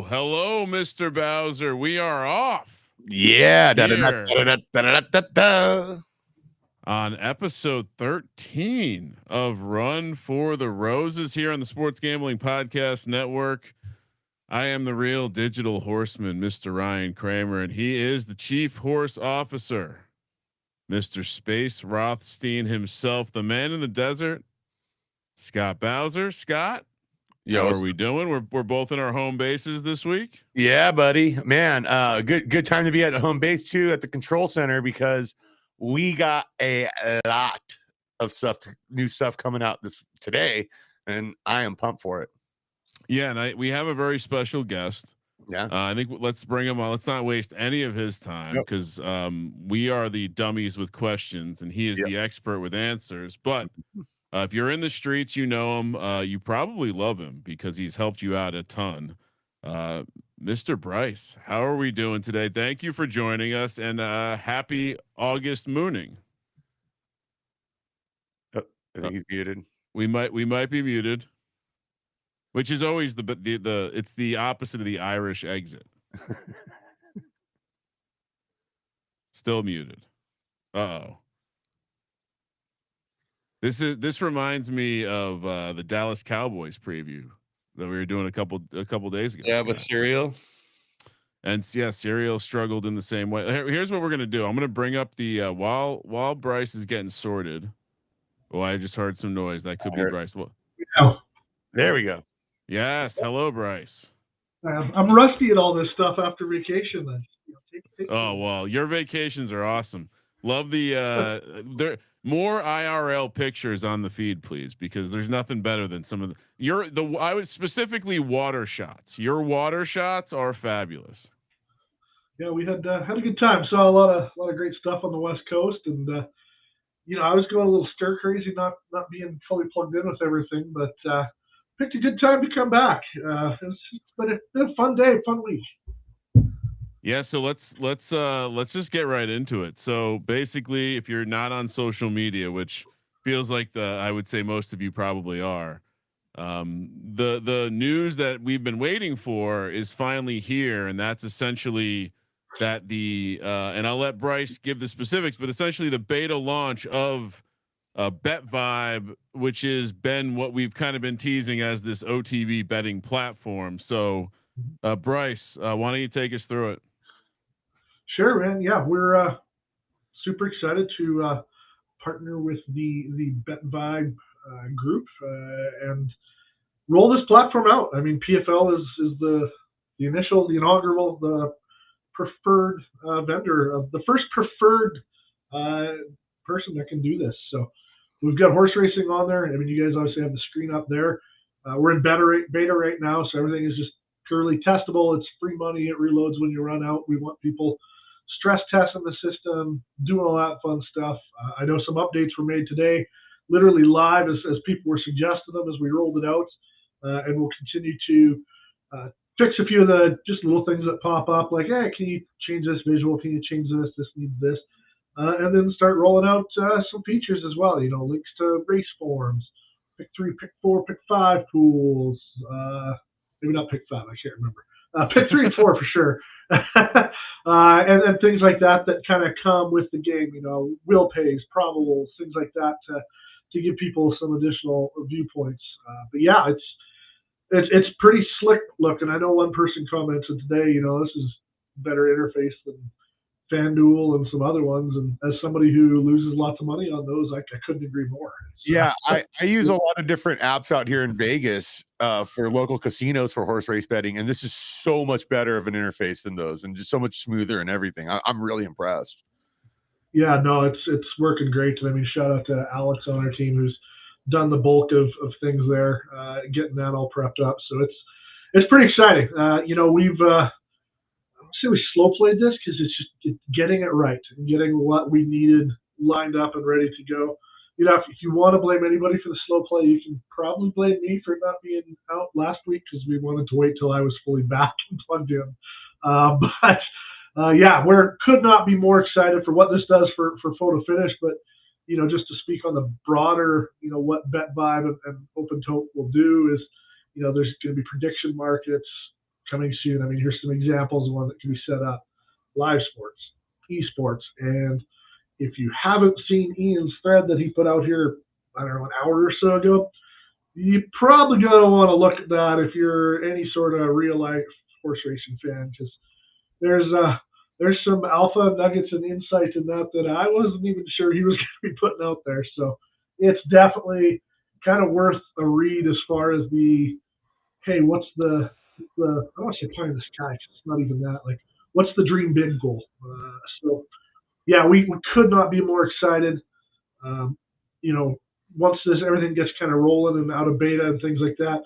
hello, Mr. Bowser. We are off. Yeah. On episode 13 of Run for the Roses here on the Sports Gambling Podcast Network. I am the real digital horseman, Mr. Ryan Kramer, and he is the chief horse officer, Mr. Space Rothstein himself, the man in the desert, Scott Bowser. Scott, how are we doing? We're both in our home bases this week. Yeah, buddy, man. Good time to be at home base too, at the control center, because we got a lot of new stuff coming out today, and I am pumped for it. Yeah, and we have a very special guest. Yeah, I think let's bring him on. Let's not waste any of his time because we are the dummies with questions, and he is the expert with answers. But if you're in the streets, you know him. You probably love him because he's helped you out a ton. Mr. Bryce, how are we doing today? Thank you for joining us, and happy August mooning. I think he's muted. We might be muted, which is always the it's the opposite of the Irish exit. Still muted. Uh-oh. This reminds me of the Dallas Cowboys preview that we were doing a couple days ago. Yeah, but Serial. And yeah, Serial struggled in the same way. Here's what we're gonna do. I'm gonna bring up the while Bryce is getting sorted. Oh, I just heard some noise. That could be Bryce. Well, there we go. Yes. Hello, Bryce. I'm rusty at all this stuff after vacation. Oh well, your vacations are awesome. Love the there more IRL pictures on the feed, please, because there's nothing better than some of I would specifically water shots. Your water shots are fabulous. Yeah, we had a good time. Saw a lot of great stuff on the West Coast, and I was going a little stir crazy, not being fully plugged in with everything, but picked a good time to come back. It's been a fun day, fun week. Yeah, so let's just get right into it. So basically, if you're not on social media, which feels like I would say most of you probably are, the news that we've been waiting for is finally here, and that's essentially that and I'll let Bryce give the specifics, but essentially the beta launch of betvibe, which has been what we've kind of been teasing as this OTB betting platform. So, Bryce, why don't you take us through it? Sure, man. Yeah, we're super excited to partner with the betvibe group and roll this platform out. I mean, PFL is the inaugural, the preferred vendor of the first preferred person that can do this. So we've got horse racing on there. I mean, you guys obviously have the screen up there. We're in beta right now, so everything is just purely testable. It's free money. It reloads when you run out. We want people stress testing the system, doing all that fun stuff. I know some updates were made today, literally live as people were suggesting them as we rolled it out, and we'll continue to fix a few of the just little things that pop up, like, hey, can you change this visual? Can you change this? This needs this. And then start rolling out some features as well, links to race forms, pick 3, pick 4, pick 5 pools. Maybe not pick 5, I can't remember. Pick 3 and 4 for sure. And things like that kind of come with the game, will pays, probables, things like that to give people some additional viewpoints. But yeah, it's pretty slick looking. I know one person commented today, this is better interface than FanDuel and some other ones, and as somebody who loses lots of money on those, I couldn't agree more. Yeah, I use a lot of different apps out here in Vegas for local casinos for horse race betting, and this is so much better of an interface than those, and just so much smoother and everything. I'm really impressed. Yeah, no, it's working great. I mean, shout out to Alex on our team who's done the bulk of things there, getting that all prepped up. So it's pretty exciting. We've we slow played this because it's just getting it right and getting what we needed lined up and ready to go. If you want to blame anybody for the slow play, you can probably blame me for not being out last week because we wanted to wait till I was fully back and plugged in. Yeah, we could not be more excited for what this does for photo finish. But just to speak on the broader, what betvibe and Open Tote will do is, there's going to be prediction markets, coming soon. I mean, here's some examples of one that can be set up: live sports, eSports, and if you haven't seen Ian's thread that he put out here, I don't know, an hour or so ago, you probably gonna want to look at that if you're any sort of real life horse racing fan, because there's some alpha nuggets and insight in that I wasn't even sure he was going to be putting out there. So it's definitely kind of worth a read as far as the, hey, what's the I don't want to say pie in the sky, 'cause it's not even that. Like, what's the dream big goal? So yeah, we could not be more excited. Um, you know, once everything gets kind of rolling and out of beta and things like that,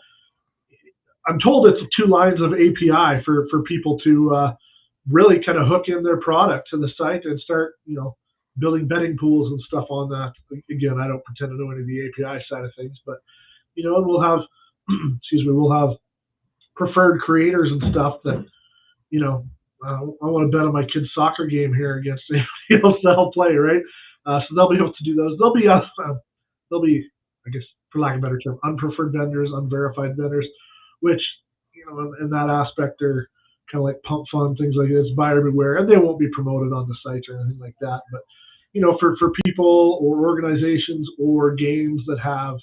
I'm told it's 2 lines of API for people to really kind of hook in their product to the site and start, building betting pools and stuff on that. Again, I don't pretend to know any of the API side of things, but and we'll have, we'll have preferred creators and stuff that, I want to bet on my kid's soccer game here against anybody else that'll play, right? So they'll be able to do those. They'll be, I guess, for lack of a better term, unpreferred vendors, unverified vendors, which, in that aspect are kind of like pump fun, things like this, buyer beware, and they won't be promoted on the site or anything like that. But, for people or organizations or games that have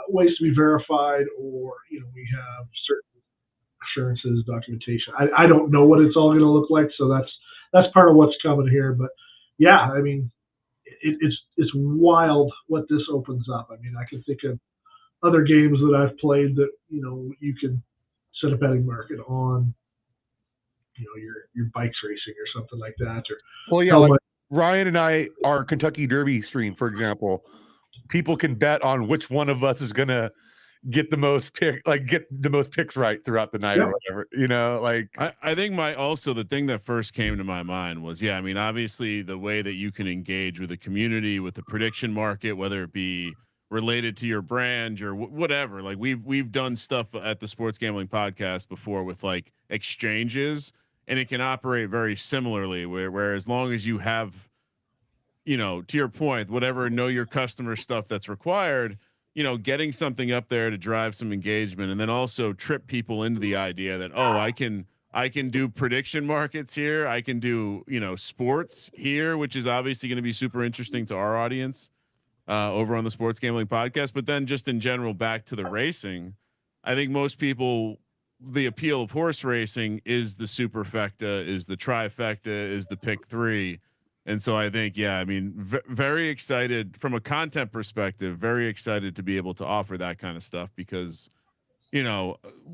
ways to be verified, or, we have certain assurances, documentation. I don't know what it's all going to look like, so that's part of what's coming here. But yeah, I mean, it's wild what this opens up. I mean, I can think of other games that I've played that you can set a betting market on, your bikes racing or something like that. Or well, yeah, like Ryan and I, our Kentucky Derby stream, for example, people can bet on which one of us is gonna get the most picks right throughout the night, or whatever. Like I think the thing that first came to my mind was, I mean, obviously the way that you can engage with the community, with the prediction market, whether it be related to your brand or whatever. Like we've done stuff at the Sports Gambling Podcast before with like exchanges, and it can operate very similarly where as long as you have, to your point, whatever know your customer stuff that's required, getting something up there to drive some engagement, and then also trip people into the idea that, oh, I can do prediction markets here. I can do, sports here, which is obviously going to be super interesting to our audience over on the Sports Gambling Podcast. But then just in general, back to the racing, I think most people, the appeal of horse racing is the superfecta, is the trifecta, is the pick 3. And so I think, I mean, very excited from a content perspective, very excited to be able to offer that kind of stuff because,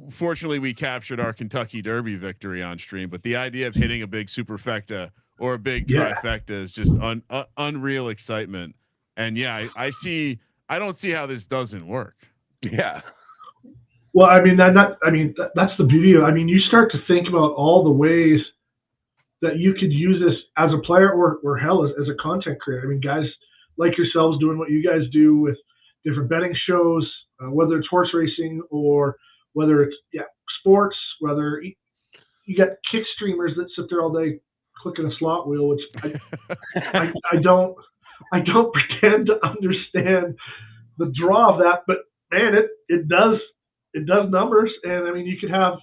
fortunately we captured our Kentucky Derby victory on stream, but the idea of hitting a big superfecta or a big trifecta is just unreal excitement. And I don't see how this doesn't work. Yeah. Well, I mean, that's the beauty of, I mean, you start to think about all the ways that you could use this as a player or hell as a content creator. I mean, guys like yourselves doing what you guys do with different betting shows, whether it's horse racing or whether it's sports, whether you got kick streamers that sit there all day clicking a slot wheel, which I don't pretend to understand the draw of that, but man, it does numbers. And I mean, you could have,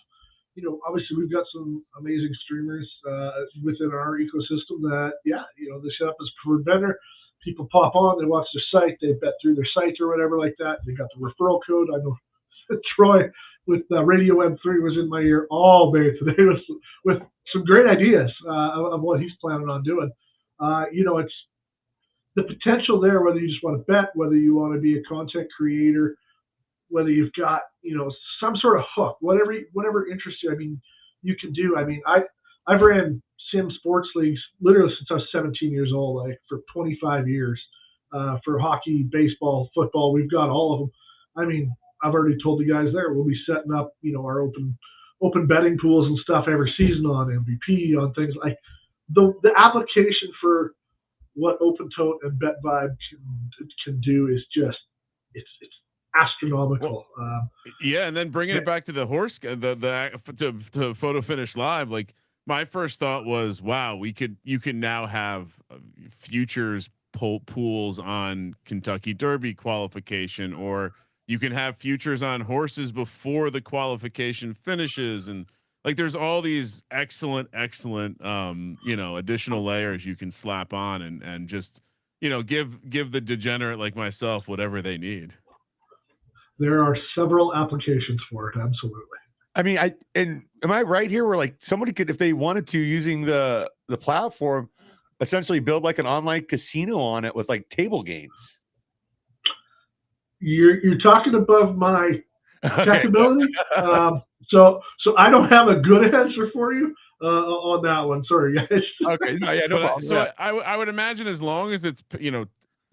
obviously we've got some amazing streamers within our ecosystem that, they set up as preferred vendor. People pop on, they watch their site, they bet through their site or whatever like that. They got the referral code. I know Troy with Radio M3 was in my ear all day today with some great ideas of what he's planning on doing. It's the potential there, whether you just want to bet, whether you want to be a content creator, whether you've got, some sort of hook, whatever interests you. I mean, you can do. I mean, I've ran sim sports leagues literally since I was 17 years old, like for 25 years, for hockey, baseball, football. We've got all of them. I mean, I've already told the guys there, we'll be setting up, our open betting pools and stuff every season on MVP, on things like the application for what Open Tote and BetVibe can do is just, it's astronomical. Well, and then bringing it back to the horse, to Photo Finish Live. Like my first thought was, wow, you can now have futures pools on Kentucky Derby qualification, or you can have futures on horses before the qualification finishes. And like there's all these excellent, you know, additional layers you can slap on and just, you know, give the degenerate like myself whatever they need. There are several applications for it. Absolutely. I mean, am I right here where like somebody could, if they wanted to, using the platform, essentially build like an online casino on it with like table games? You're talking above my Okay. tech ability. So I don't have a good answer for you on that one. Sorry, guys. Okay. No, yeah, no problem. So I would imagine as long as it's, you know,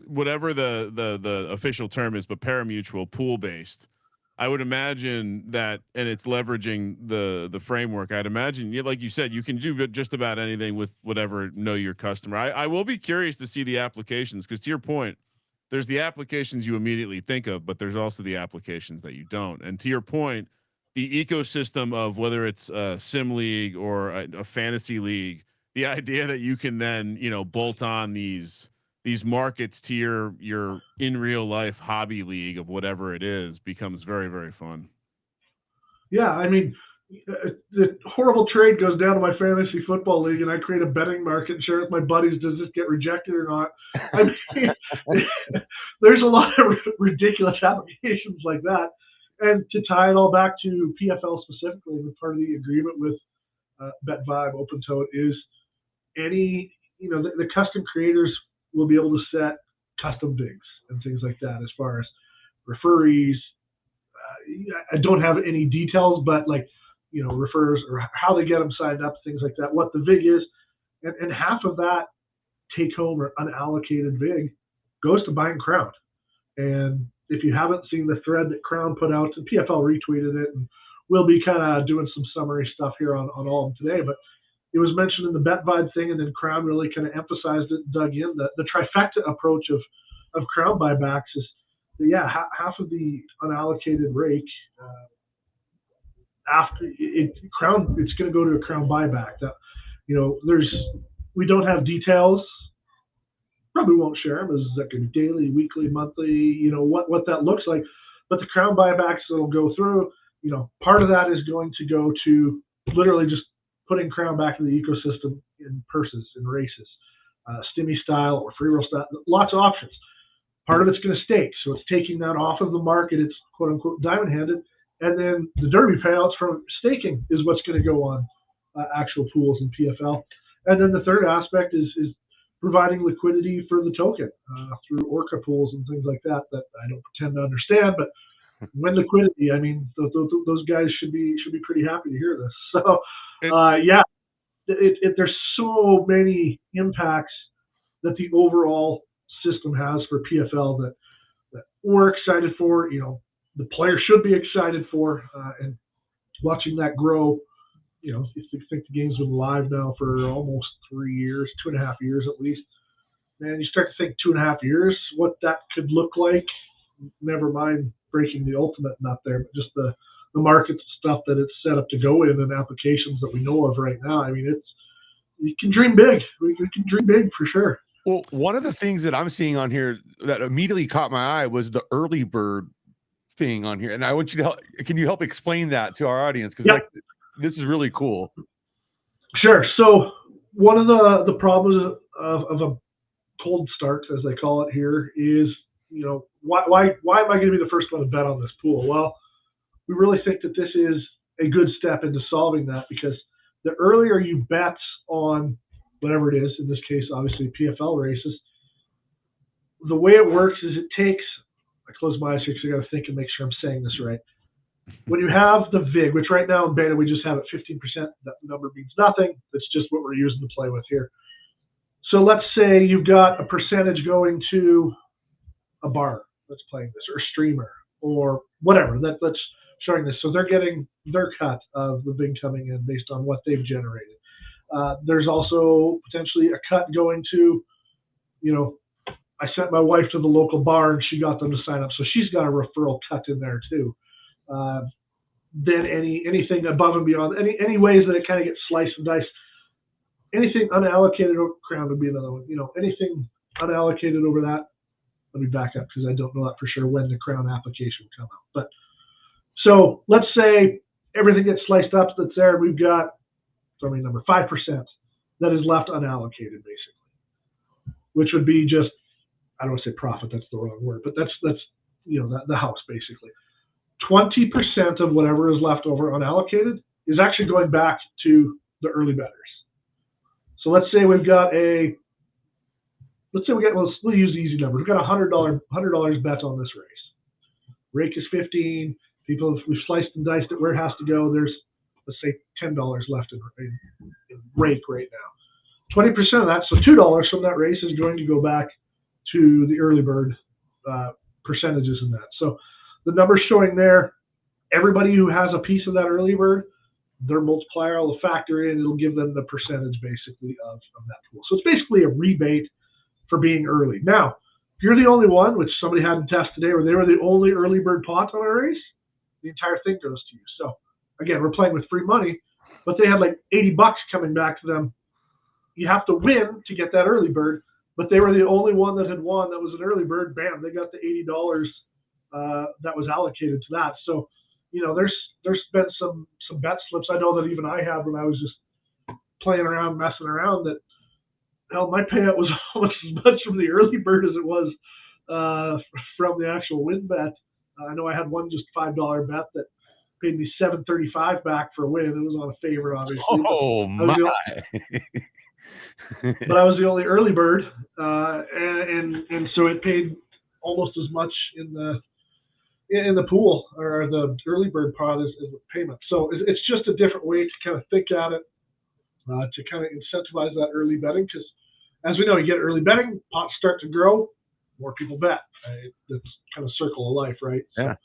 whatever the official term is, but parimutuel pool based, I would imagine that, and it's leveraging the framework. I'd imagine, like you said, you can do just about anything with whatever know your customer. I will be curious to see the applications, because to your point, there's the applications you immediately think of, but there's also the applications that you don't. And to your point, the ecosystem of whether it's a sim league or a fantasy league, the idea that you can then, you know, bolt on these markets to your in real life hobby league of whatever it is becomes very, very fun. Yeah, I mean, the horrible trade goes down to my fantasy football league, and I create a betting market and share it with my buddies. Does this get rejected or not? I mean, there's a lot of ridiculous applications like that. And to tie it all back to PFL specifically, the part of the agreement with BetVibe OpenTote is any, you know, the custom creators will be able to set custom vigs and things like that as far as referees. I don't have any details, but like, you know, refers or how they get them signed up, things like that, what the VIG is. And half of that take home or unallocated VIG goes to buying Crown. And if you haven't seen the thread that Crown put out, the PFL retweeted it, and we'll be kind of doing some summary stuff here on all of them today. But it was mentioned in the BetVibe thing, and then Crown really kind of emphasized it, dug in. The trifecta approach of Crown buybacks is, yeah, half of the unallocated rake after Crown, it's going to go to a Crown buyback. That, you know, we don't have details. Probably won't share them. Is that going to be daily, weekly, monthly? You know what that looks like. But the Crown buybacks that'll go through, you know, part of that is going to go to literally just putting Crown back in the ecosystem in purses, in races, stimmy style or free roll style. Lots of options. Part of it's going to stake, so it's taking that off of the market. It's quote unquote diamond handed, and then the derby payouts from staking is what's going to go on actual pools in PFL. And then the third aspect is providing liquidity for the token through Orca pools and things like that I don't pretend to understand. But when liquidity, I mean, those guys should be pretty happy to hear this. So yeah, there's so many impacts that the overall system has for PFL that we're excited for. You know, the players should be excited for, and watching that grow. You know, if you think the game's been live now for almost 3 years, 2.5 years at least, man, you start to think 2.5 years, what that could look like. Never mind breaking the ultimate nut there, but just the market stuff that it's set up to go in and applications that we know of right now. I mean, you can dream big. We can dream big for sure. Well, one of the things that I'm seeing on here that immediately caught my eye was the early bird thing on here. And I want you to can you help explain that to our audience? Because like, this is really cool. Sure. So one of the problems of a cold start, as they call it here, is, you know, why am I going to be the first one to bet on this pool? Well, we really think that this is a good step into solving that, because the earlier you bet on whatever it is, in this case, obviously PFL races, the way it works is it takes, I close my eyes here because I got to think and make sure I'm saying this right. When you have the VIG, which right now in beta we just have it 15%, that number means nothing. It's just what we're using to play with here. So let's say you've got a percentage going to a bar that's playing this, or a streamer, or whatever that's showing this. So they're getting their cut of the VIG coming in based on what they've generated. There's also potentially a cut going to, you know, I sent my wife to the local bar and she got them to sign up, so she's got a referral cut in there too. Then anything above and beyond, any ways that it kind of gets sliced and diced. Anything unallocated over Crown would be another one. You know, anything unallocated over that. Let me back up because I don't know that for sure when the Crown application will come out. But so let's say everything gets sliced up that's there. We've got, number 5% that is left unallocated, basically, which would be just, I don't want to say profit, that's the wrong word, but that's the house, basically. 20% of whatever is left over unallocated is actually going back to the early bettors. So let's say we'll use easy numbers. We've got $100 bet on this race. Rake is 15. We've sliced and diced it where it has to go. There's, let's say, $10 left in rake right now. 20% of that, so $2 from that race is going to go back to the early bird percentages in that. So the numbers showing there, everybody who has a piece of that early bird, their multiplier will factor in. It'll give them the percentage basically of that pool. So it's basically a rebate for being early. Now, if you're the only one, which somebody had to test today, where they were the only early bird pot on a race, the entire thing goes to you. So again, we're playing with free money, but they had like $80 coming back to them. You have to win to get that early bird, but they were the only one that had won that was an early bird. Bam, they got the $80 that was allocated to that. So, there's been some bet slips I know that even I had when I was just playing around, messing around, that hell, my payout was almost as much from the early bird as it was from the actual win bet. I know I had one just $5 bet that paid me $7.35 back for a win. It was on a favor, obviously. Oh my! But I was the only early bird, and so it paid almost as much in the pool or the early bird pot as the payment. So it's just a different way to kind of think at it, to kind of incentivize that early betting, because as we know, you get early betting, pots start to grow, more people bet. It's kind of circle of life, right? Yeah.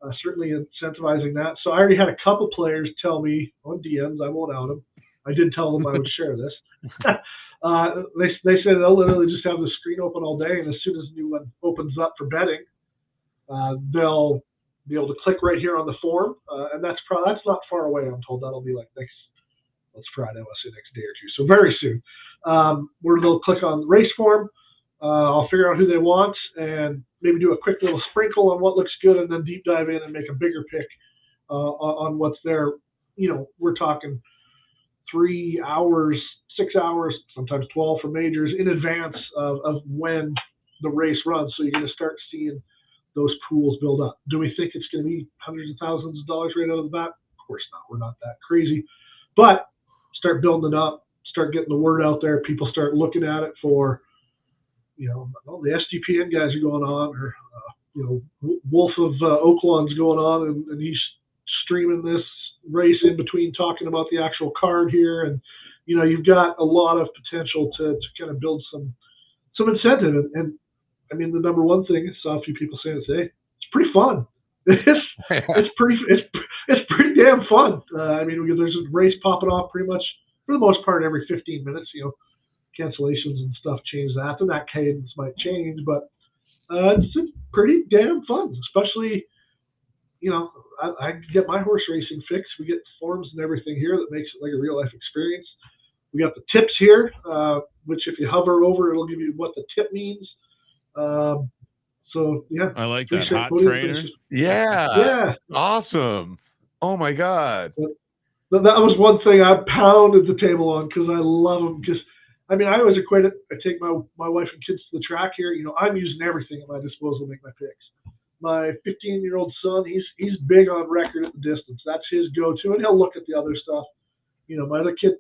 So, certainly incentivizing that. So I already had a couple players tell me on DMs, I won't out them. I did tell them I would share this. They said they'll literally just have the screen open all day, and as soon as a new one opens up for betting, they'll be able to click right here on the form, and that's not far away. I'm told that'll be like next Friday, let's say next day or two. So very soon, where they'll click on the race form. I'll figure out who they want and maybe do a quick little sprinkle on what looks good, and then deep dive in and make a bigger pick on what's there. We're talking 3 hours, 6 hours, sometimes 12 for majors in advance of when the race runs. So you're going to start seeing those pools build up. Do we think it's going to be hundreds of thousands of dollars right out of the bat? Of course not. We're not that crazy. But start building it up, start getting the word out there. People start looking at it for, the SGPN guys are going on, or, Wolf of Oaklawn's going on, and he's streaming this race in between talking about the actual card here. And, you've got a lot of potential to kind of build some incentive. And I mean, the number one thing, I saw a few people saying today, it's pretty fun. It's pretty damn fun. I mean, there's a race popping off pretty much for the most part every 15 minutes. Cancellations and stuff change that, and that cadence might change, but it's pretty damn fun. Especially, I get my horse racing fix. We get forms and everything here that makes it like a real life experience. We got the tips here, which if you hover over, it'll give you what the tip means. So yeah, I like that hot trainer. Yeah, awesome. Oh my god, that was one thing I pounded the table on, because I love them. Because I mean, I always equate it. I take my wife and kids to the track here. I'm using everything at my disposal to make my picks. My 15-year-old son, he's big on record at the distance. That's his go-to, and he'll look at the other stuff. My other kid,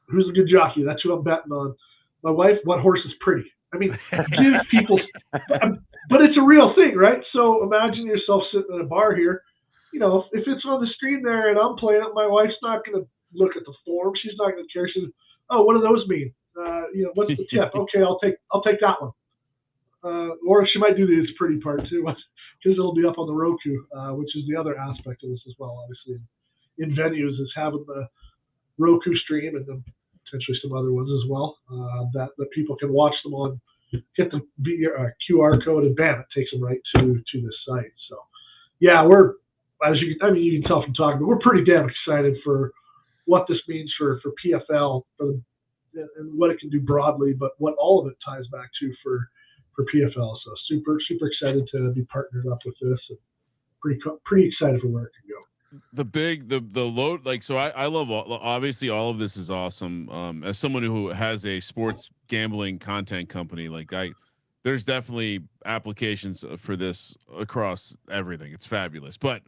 who's a good jockey, that's who I'm betting on. My wife, what horse is pretty? I mean, give people, but it's a real thing, right? So imagine yourself sitting in a bar here. If it's on the screen there and I'm playing it, my wife's not going to look at the form. She's not going to care. She's, oh, what do those mean? What's the tip? Okay, I'll take that one. Or she might do the it's pretty part too, because it'll be up on the Roku, which is the other aspect of this as well. Obviously, in venues is having the Roku stream, and then potentially some other ones as well, that people can watch them on. Hit the QR code, and bam, it takes them right to this site. So, yeah, you can tell from talking, but we're pretty damn excited for what this means for PFL, and what it can do broadly, but what all of it ties back to for PFL. So super excited to be partnered up with this, and pretty excited for where it can go. the load, like, so I love obviously all of this is awesome. As someone who has a sports gambling content company, like there's definitely applications for this across everything. It's fabulous. But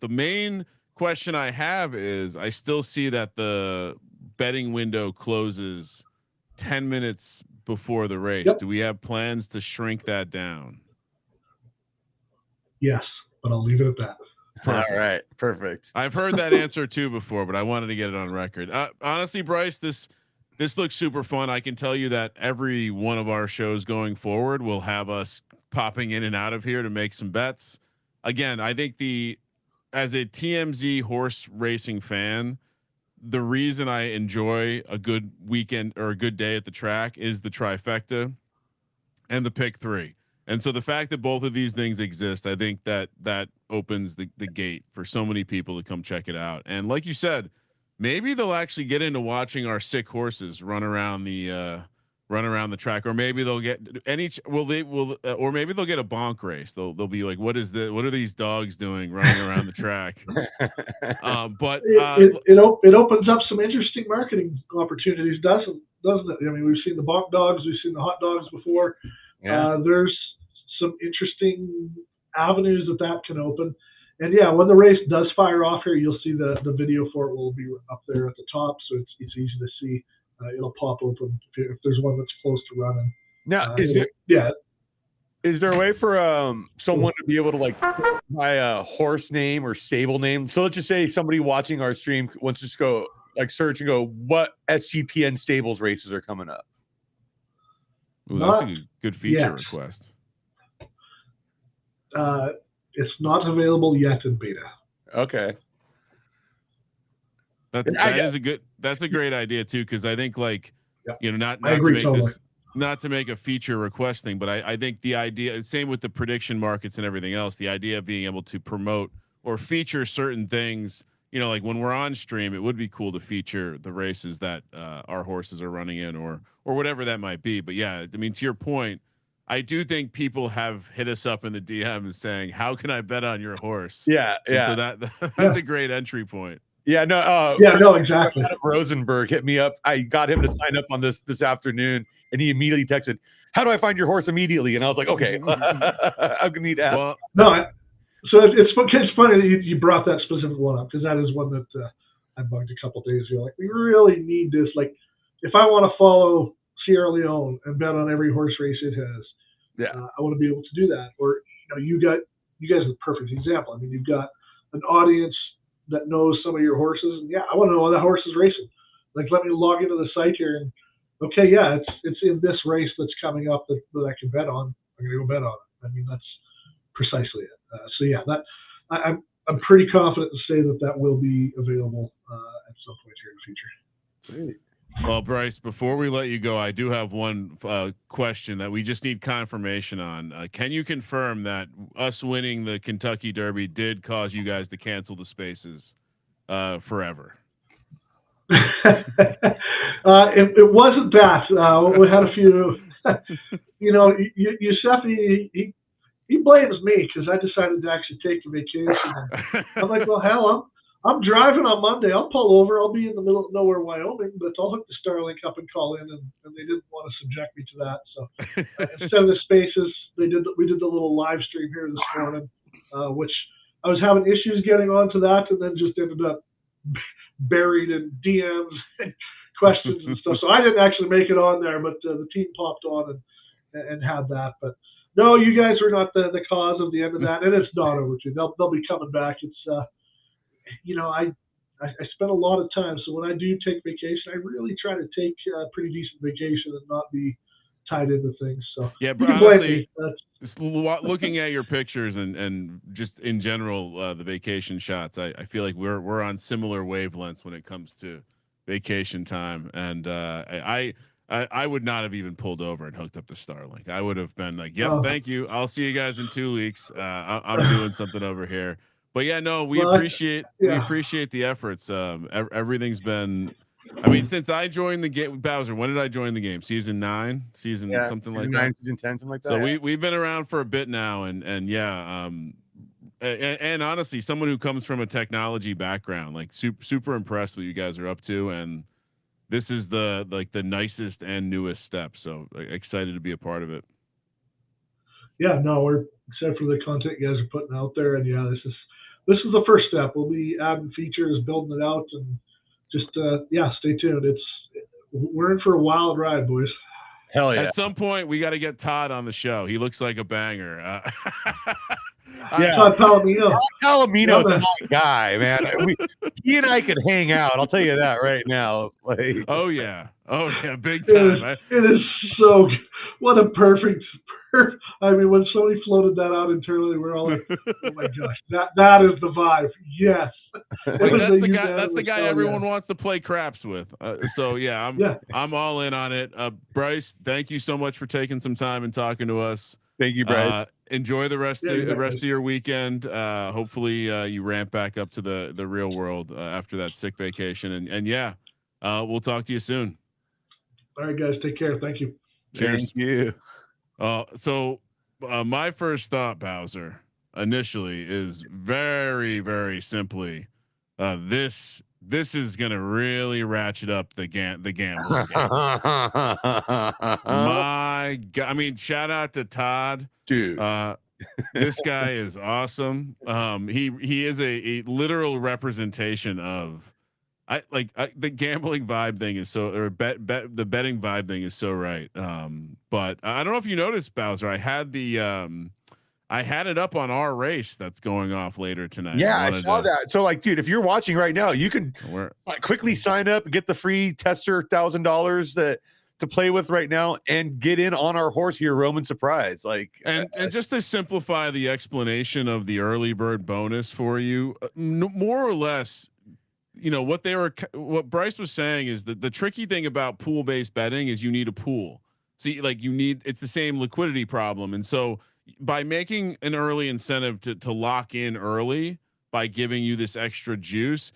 the main question I have is I still see that the betting window closes 10 minutes before the race. Yep. Do we have plans to shrink that down? Yes, but I'll leave it at that. Perfect. All right, perfect. I've heard that answer too before, but I wanted to get it on record. Honestly, Bryce, this looks super fun. I can tell you that every one of our shows going forward will have us popping in and out of here to make some bets. Again, I think as a TMZ horse racing fan, the reason I enjoy a good weekend or a good day at the track is the trifecta and the pick three. And so the fact that both of these things exist, I think that opens the gate for so many people to come check it out. And like you said, maybe they'll actually get into watching our sick horses run around the track, or maybe they'll get or maybe they'll get a bonk race. They'll be like, what are these dogs doing running around the track? But it opens up some interesting marketing opportunities, doesn't it? I mean, we've seen the bonk dogs, we've seen the hot dogs before. Yeah. There's some interesting avenues that can open. And yeah, when the race does fire off here, you'll see the video for it will be up there at the top, so it's easy to see. It'll pop open if there's one that's close to running. Now, is there a way for someone to be able to like buy a horse name or stable name? So let's just say somebody watching our stream wants to just go like search and go, what SGPN stables races are coming up? Ooh, that's a good feature request. It's not available yet in beta. Okay. That's a great idea too. Cause I think like, not to make a feature request thing, but I think the idea, same with the prediction markets and everything else, the idea of being able to promote or feature certain things, like when we're on stream, it would be cool to feature the races that our horses are running in or whatever that might be. But yeah, I mean, to your point, I do think people have hit us up in the DMs saying, how can I bet on your horse? Yeah. And so that's a great entry point. Yeah, no. Exactly. Adam Rosenberg hit me up. I got him to sign up on this afternoon, and he immediately texted, "How do I find your horse immediately?" And I was like, "Okay, I'm gonna need to ask." Well, no, so it's funny that you brought that specific one up, because that is one that I bugged a couple days ago. Like, we really need this. Like, if I want to follow Sierra Leone and bet on every horse race it has, I want to be able to do that. Or you guys are the perfect example. I mean, you've got an audience that knows some of your horses, and I want to know when that horse is racing. Like, let me log into the site here and it's in this race that's coming up that I can bet on. I'm gonna go bet on it. I mean, that's precisely it. I'm pretty confident to say that will be available at some point here in the future. Well, Bryce, before we let you go, I do have one question that we just need confirmation on. Can you confirm that us winning the Kentucky Derby did cause you guys to cancel the spaces forever? It wasn't that. We had a few. Yusefi, he blames me because I decided to actually take a vacation. I'm like, well, hell, I'm driving on Monday. I'll pull over. I'll be in the middle of nowhere, Wyoming, but I'll hook the Starlink up and call in. And they didn't want to subject me to that. So instead of the spaces, we did the little live stream here this morning, which I was having issues getting onto that, and then just ended up buried in DMs and questions and stuff. So I didn't actually make it on there, but the team popped on and had that. But no, you guys are not the cause of the end of that, and it's not over too. They'll be coming back. It's I spend a lot of time, so when I do take vacation, I really try to take a pretty decent vacation and not be tied into things. So yeah, but honestly, looking at your pictures and just in general the vacation shots, I feel like we're on similar wavelengths when it comes to vacation time, and I would not have even pulled over and hooked up the Starlink. I would have been like, "Yep, thank you. I'll see you guys in 2 weeks. I'm doing something over here." But yeah, no, we appreciate the efforts. Everything's been. I mean, since I joined the game, Bowser, when did I join the game? Season 9, something like that. Season 10, something like that. So we've been around for a bit now, and and honestly, someone who comes from a technology background, like super impressed with what you guys are up to, and this is the nicest and newest step. So excited to be a part of it. Yeah, no, we're excited for the content you guys are putting out there, and yeah, this is the first step. We'll be adding features, building it out, and just stay tuned. We're in for a wild ride, boys. Hell yeah! At some point, we got to get Todd on the show. He looks like a banger. Yeah, Todd Palomino. Palomino's my guy, man. He and I could hang out. I'll tell you that right now. Like, oh yeah, big time. It is so. What a perfect. I mean, when somebody floated that out internally, we're all like, "Oh my gosh, that is the vibe." Yes, that's the guy everyone wants to play craps with. So yeah, I'm all in on it. Bryce, thank you so much for taking some time and talking to us. Thank you, Bryce. Enjoy the rest of your weekend. Hopefully you ramp back up to the real world after that sick vacation. And we'll talk to you soon. All right, guys, take care. Thank you. Cheers. Thank you. So my first thought, Bowser, initially is very, very simply, this is gonna really ratchet up the gambling game. My God, I mean, shout out to Todd, dude. This guy is awesome. He is a literal representation of. The gambling vibe thing is so, or the betting vibe thing is so right. But I don't know if you noticed, Bowser, I had it up on our race that's going off later tonight. Yeah, I saw that. So dude, if you're watching right now, you can quickly sign up and get the free tester $1,000 to play with right now and get in on our horse here, Roman Surprise. And just to simplify the explanation of the early bird bonus for you, more or less, what Bryce was saying is that the tricky thing about pool based betting is you need a pool. See, it's the same liquidity problem. And so by making an early incentive to lock in early by giving you this extra juice,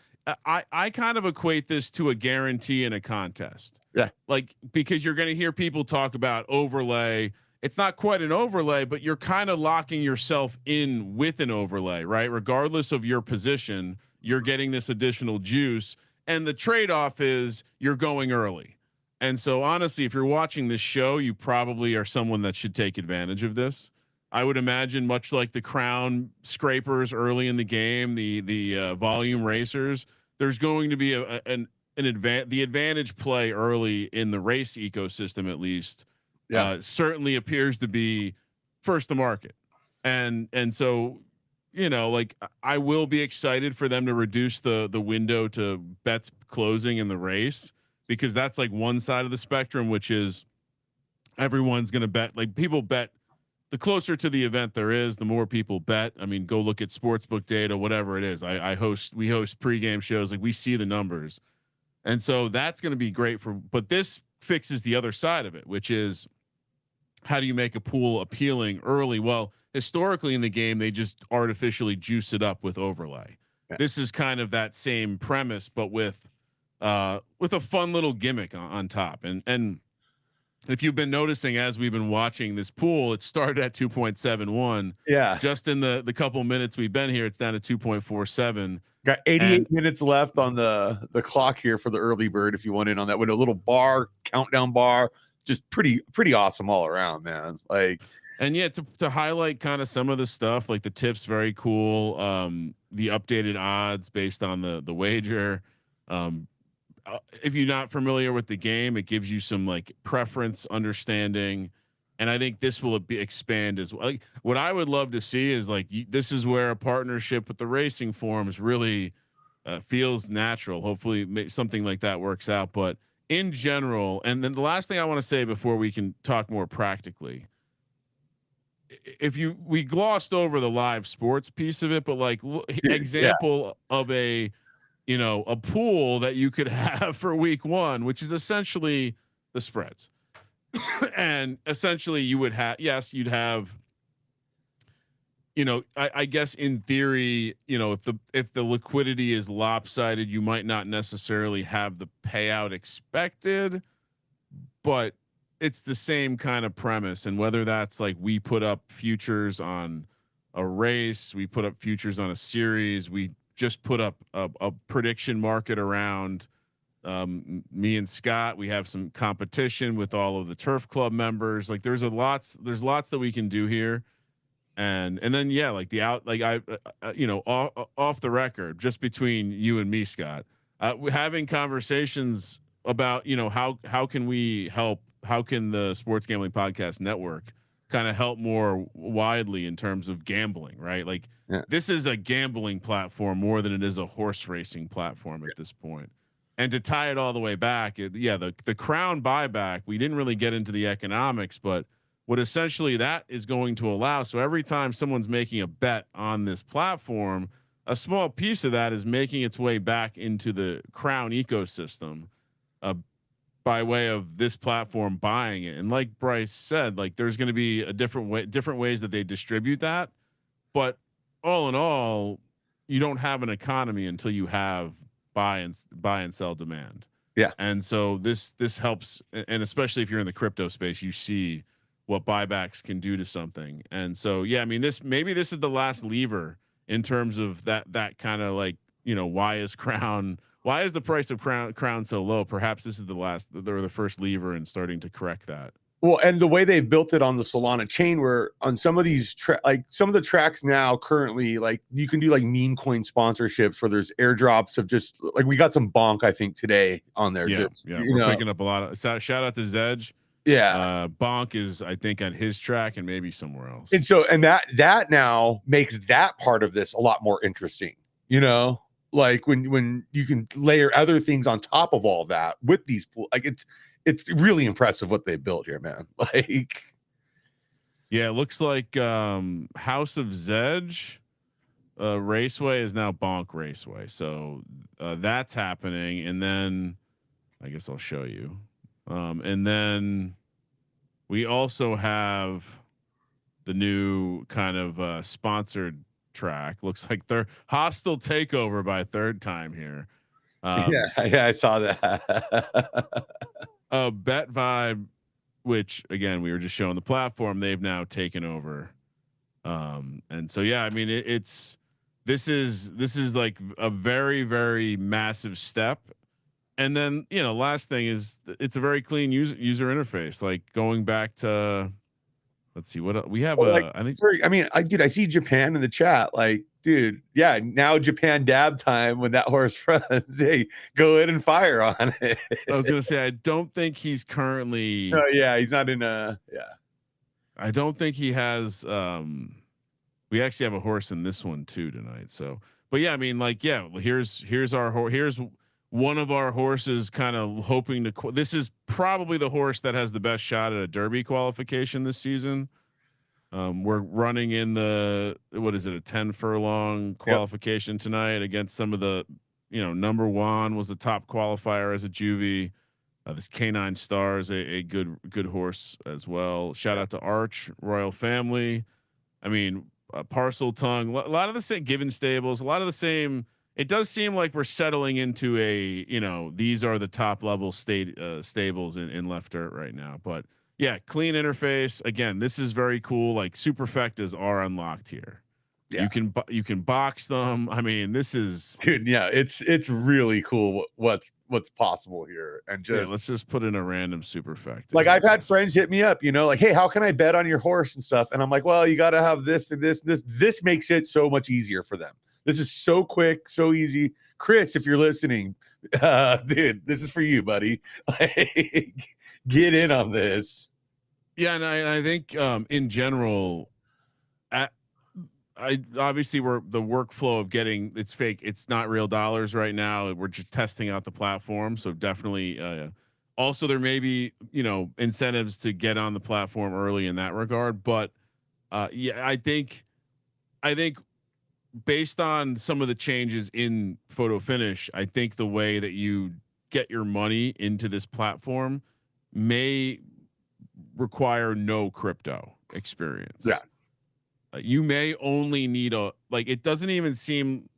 I kind of equate this to a guarantee in a contest. Yeah. Because you're going to hear people talk about overlay. It's not quite an overlay, but you're kind of locking yourself in with an overlay, right? Regardless of your position, you're getting this additional juice, and the trade-off is you're going early. And so honestly, if you're watching this show, you probably are someone that should take advantage of this. I would imagine, much like the crown scrapers early in the game, the volume racers, there's going to be the advantage play early in the race ecosystem, at least. Certainly appears to be first to market. And so, I will be excited for them to reduce the window to bets closing in the race, because that's one side of the spectrum, which is everyone's going to bet. People bet, the closer to the event there is, the more people bet. I mean, go look at sportsbook data, whatever it is. We host pregame shows. We see the numbers. And so that's going to be great but this fixes the other side of it, which is, how do you make a pool appealing early? Well, historically in the game, they just artificially juice it up with overlay. Yeah. This is kind of that same premise, but with a fun little gimmick on top. And if you've been noticing, as we've been watching this pool, it started at 2.71. Yeah. Just in the couple minutes we've been here, it's down to 2.47. Got 88 minutes left on the clock here for the early bird. If you want in on that, with a little countdown bar, just pretty awesome all around, man. And yeah, to highlight kind of some of the stuff, the tips, very cool. The updated odds based on the wager. If you're not familiar with the game, it gives you some preference understanding, and I think this will expand as well. What I would love to see is this is where a partnership with the racing forums really feels natural. Hopefully something like that works out, but in general, and then the last thing I want to say before we can talk more practically, we glossed over the live sports piece of it, but example of a pool that you could have for week one, which is essentially the spreads. And essentially you would have, you'd have, I guess in theory, if the liquidity is lopsided, you might not necessarily have the payout expected, but it's the same kind of premise. And whether that's we put up futures on a race. We put up futures on a series. We just put up a prediction market around me and Scott. We have some competition with all of the turf club members. Like there's lots that we can do here. And then, yeah, like off the record, just between you and me, Scott, having conversations about, how can we help? How can the Sports Gambling Podcast Network kind of help more widely in terms of gambling, right? Like this is a gambling platform more than it is a horse racing platform at this point. And to tie it all the way back, the Crown buyback, we didn't really get into the economics, but what essentially that is going to allow. So every time someone's making a bet on this platform, a small piece of that is making its way back into the Crown ecosystem, by way of this platform buying it. And like Bryce said, like there's going to be a different ways that they distribute that. But all in all, you don't have an economy until you have buy and sell demand. Yeah. And so this helps. And especially if you're in the crypto space, you see what buybacks can do to something. And so, yeah, I mean, maybe this is the last lever in terms of that kind of like, why is the price of Crown so low? Perhaps this is the first lever in starting to correct that. Well, and the way they've built it on the Solana chain, where on some of these like some of the tracks now currently, like you can do like meme coin sponsorships where there's airdrops of just like we got some bonk, I think today on there. Yeah. We're picking up a lot of shout out to Zedge. Yeah. Bonk is, I think, on his track and maybe somewhere else. And so, and that now makes that part of this a lot more interesting, like when you can layer other things on top of all that with these like it's really impressive what they built here, man. Like, yeah, it looks like House of Zedge Raceway is now Bonk Raceway. So that's happening. And then I guess I'll show you. And then we also have the new kind of sponsored track. Looks like they're Hostile Takeover by third time here. Yeah, I saw that. BetVibe, which again we were just showing the platform, they've now taken over. And so yeah, I mean this is like a very, very massive step. And then, last thing is it's a very clean user interface. Like going back to, let's see what we have. I see Japan in the chat. Like, dude, yeah, now Japan dab time when that horse runs. Hey, go in and fire on it. I was gonna say I don't think he's currently. Oh yeah, he's not in I don't think he has. We actually have a horse in this one too tonight. So, but yeah, I mean, like, yeah, here's one of our horses kind of hoping to, this is probably the horse that has the best shot at a Derby qualification this season. We're running in a 10 furlong qualification tonight against some of the, number one was the top qualifier as a juvie. This Canine Star is a good horse as well. Shout out to Arch Royal Family. I mean, Parcel Tongue, a lot of the same Given Stables, a lot of the same. It does seem like we're settling into a, these are the top level stables in left dirt right now. But yeah, clean interface. Again, this is very cool. Like superfectas are unlocked here. Yeah. You can box them. I mean, this is dude. Yeah, it's really cool what's possible here. And just let's just put in a random superfecta. Like I've had friends hit me up, like, hey, how can I bet on your horse and stuff? And I'm like, well, you got to have this and this. This makes it so much easier for them. This is so quick, so easy. Chris, if you're listening, dude, this is for you, buddy. Like, get in on this. Yeah, and I think in general, I obviously the workflow of getting it's fake. It's not real dollars right now. We're just testing out the platform, so definitely. Also, there may be incentives to get on the platform early in that regard, but yeah, I think based on some of the changes in photo finish, I think the way that you get your money into this platform may require no crypto experience. Yeah. You may only need it doesn't even seem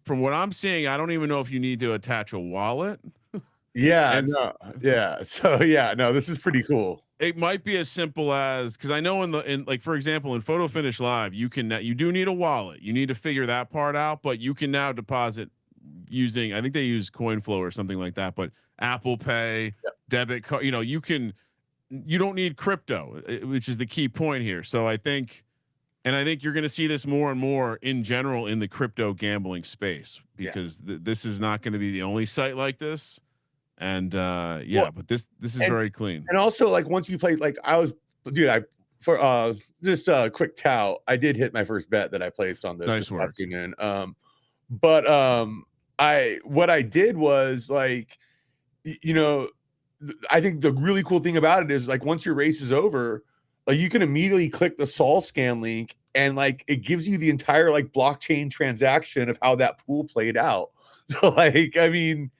from what I'm seeing. I don't even know if you need to attach a wallet. Yeah. Yeah. So yeah, no, this is pretty cool. it might be as simple as, because I know in like, for example, in Photo Finish Live, you do need a wallet. You need to figure that part out, but you can now deposit using, I think they use CoinFlow or something like that, but Apple Pay, debit card. You don't need crypto, which is the key point here. So I think you're going to see this more and more in general in the crypto gambling space, because this is not going to be the only site like this. And but this is very clean. And also, like, once you play, like, just a quick tout, I did hit my first bet that I placed on this. Nice work. Afternoon. What I did was, like, I think the really cool thing about it is, like, once your race is over, like, you can immediately click the Sol scan link, and, like, it gives you the entire, like, blockchain transaction of how that pool played out. So, like, I mean,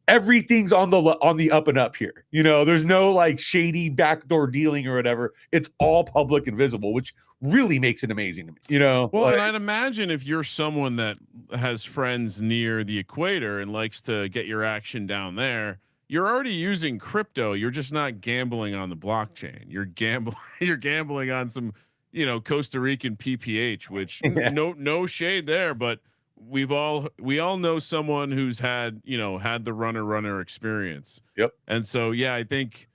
everything's on the up and up here. There's no, like, shady backdoor dealing or whatever. It's all public and visible, which really makes it amazing to me. Well, like, and I'd imagine if you're someone that has friends near the equator and likes to get your action down there, you're already using crypto. You're just not gambling on the blockchain. You're gambling on some, Costa Rican PPH, which no shade there, but we all know someone who's had the runner experience. Yep. And so, I think,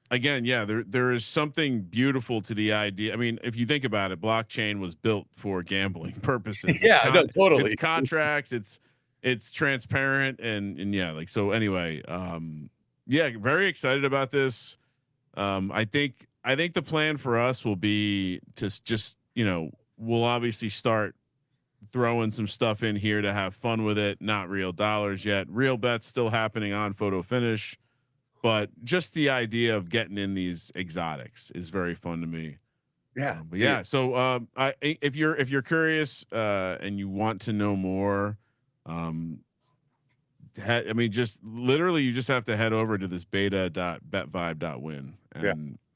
again, there is something beautiful to the idea. I mean, if you think about it, blockchain was built for gambling purposes. Totally. It's contracts, it's transparent, and like, so anyway, very excited about this. I think the plan for us will be to just, we'll obviously start throwing some stuff in here to have fun with it. Not real dollars yet. Real bets still happening on Photo Finish, but just the idea of getting in these exotics is very fun to me. Yeah. So if you're curious and you want to know more, just literally you just have to head over to this beta.betvibe.win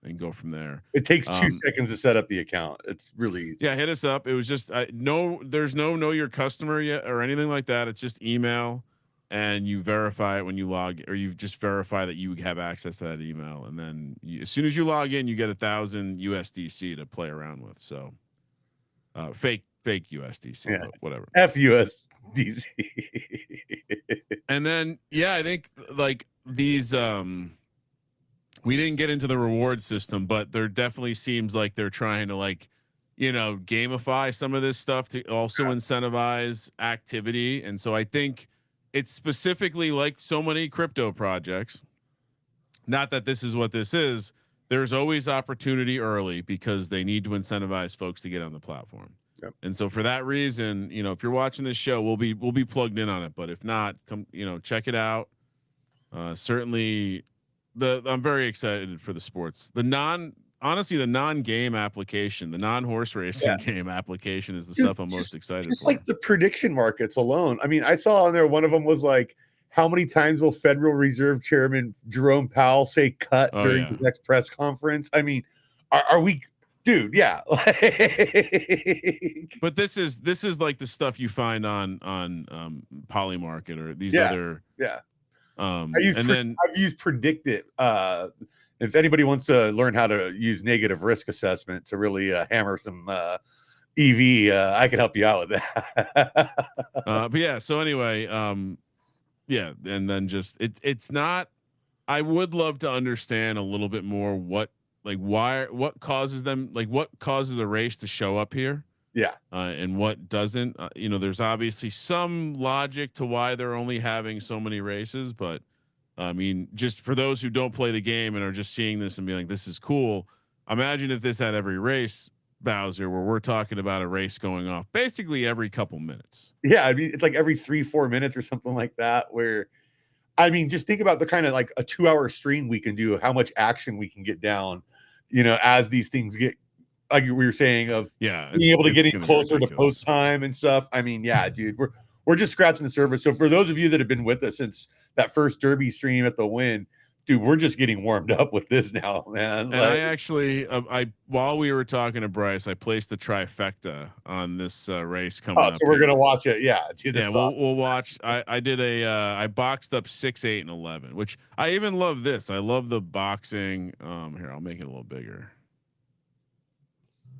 and go from there. It takes 2 seconds to set up the account. It's really easy. Yeah, hit us up. It was just there's no know your customer yet or anything like that. It's just email, and you verify it when you log, or you just verify that you have access to that email, and then as soon as you log in, you get 1,000 USDC to play around with. So fake USDC, but whatever. FUSDC. And then I think, like, these we didn't get into the reward system, but there definitely seems like they're trying to, like, gamify some of this stuff to also incentivize activity. And so I think it's specifically like so many crypto projects, not that this is what this is. There's always opportunity early because they need to incentivize folks to get on the platform. Yep. And so for that reason, if you're watching this show, we'll be plugged in on it, but if not, come, check it out. Certainly I'm very excited for the sports. The non-game application, the non-horse racing game application is the stuff I'm most excited for. Like the prediction markets alone. I mean, I saw on there, one of them was like, how many times will Federal Reserve Chairman Jerome Powell say cut during the next press conference? I mean, are we, dude? Yeah. But this is like the stuff you find on Polymarket or these other. Yeah. I've used Predictit. If anybody wants to learn how to use negative risk assessment to really hammer some EV, I can help you out with that. But so anyway, and then just it's not. I would love to understand a little bit more what causes them, like what causes a race to show up here. Yeah. And what doesn't, there's obviously some logic to why they're only having so many races, but I mean, just for those who don't play the game and are just seeing this and being like, this is cool. Imagine if this had every race, Bowser, where we're talking about a race going off basically every couple minutes. Yeah. I mean, it's like every 3-4 minutes or something like that, where, I mean, just think about the kind of like a 2-hour stream we can do, how much action we can get down, as these things get, like we were saying, of being able to get in closer to post time and stuff. I mean, dude, we're just scratching the surface. So for those of you that have been with us since that first Derby stream at the Win, dude, we're just getting warmed up with this now, man. And I actually, while we were talking to Bryce, I placed the trifecta on this race coming up. So we're here. gonna watch it. Yeah, dude, yeah, we'll watch. I did I boxed up 6, 8, and 11, which I even love this. I love the boxing. Here, I'll make it a little bigger.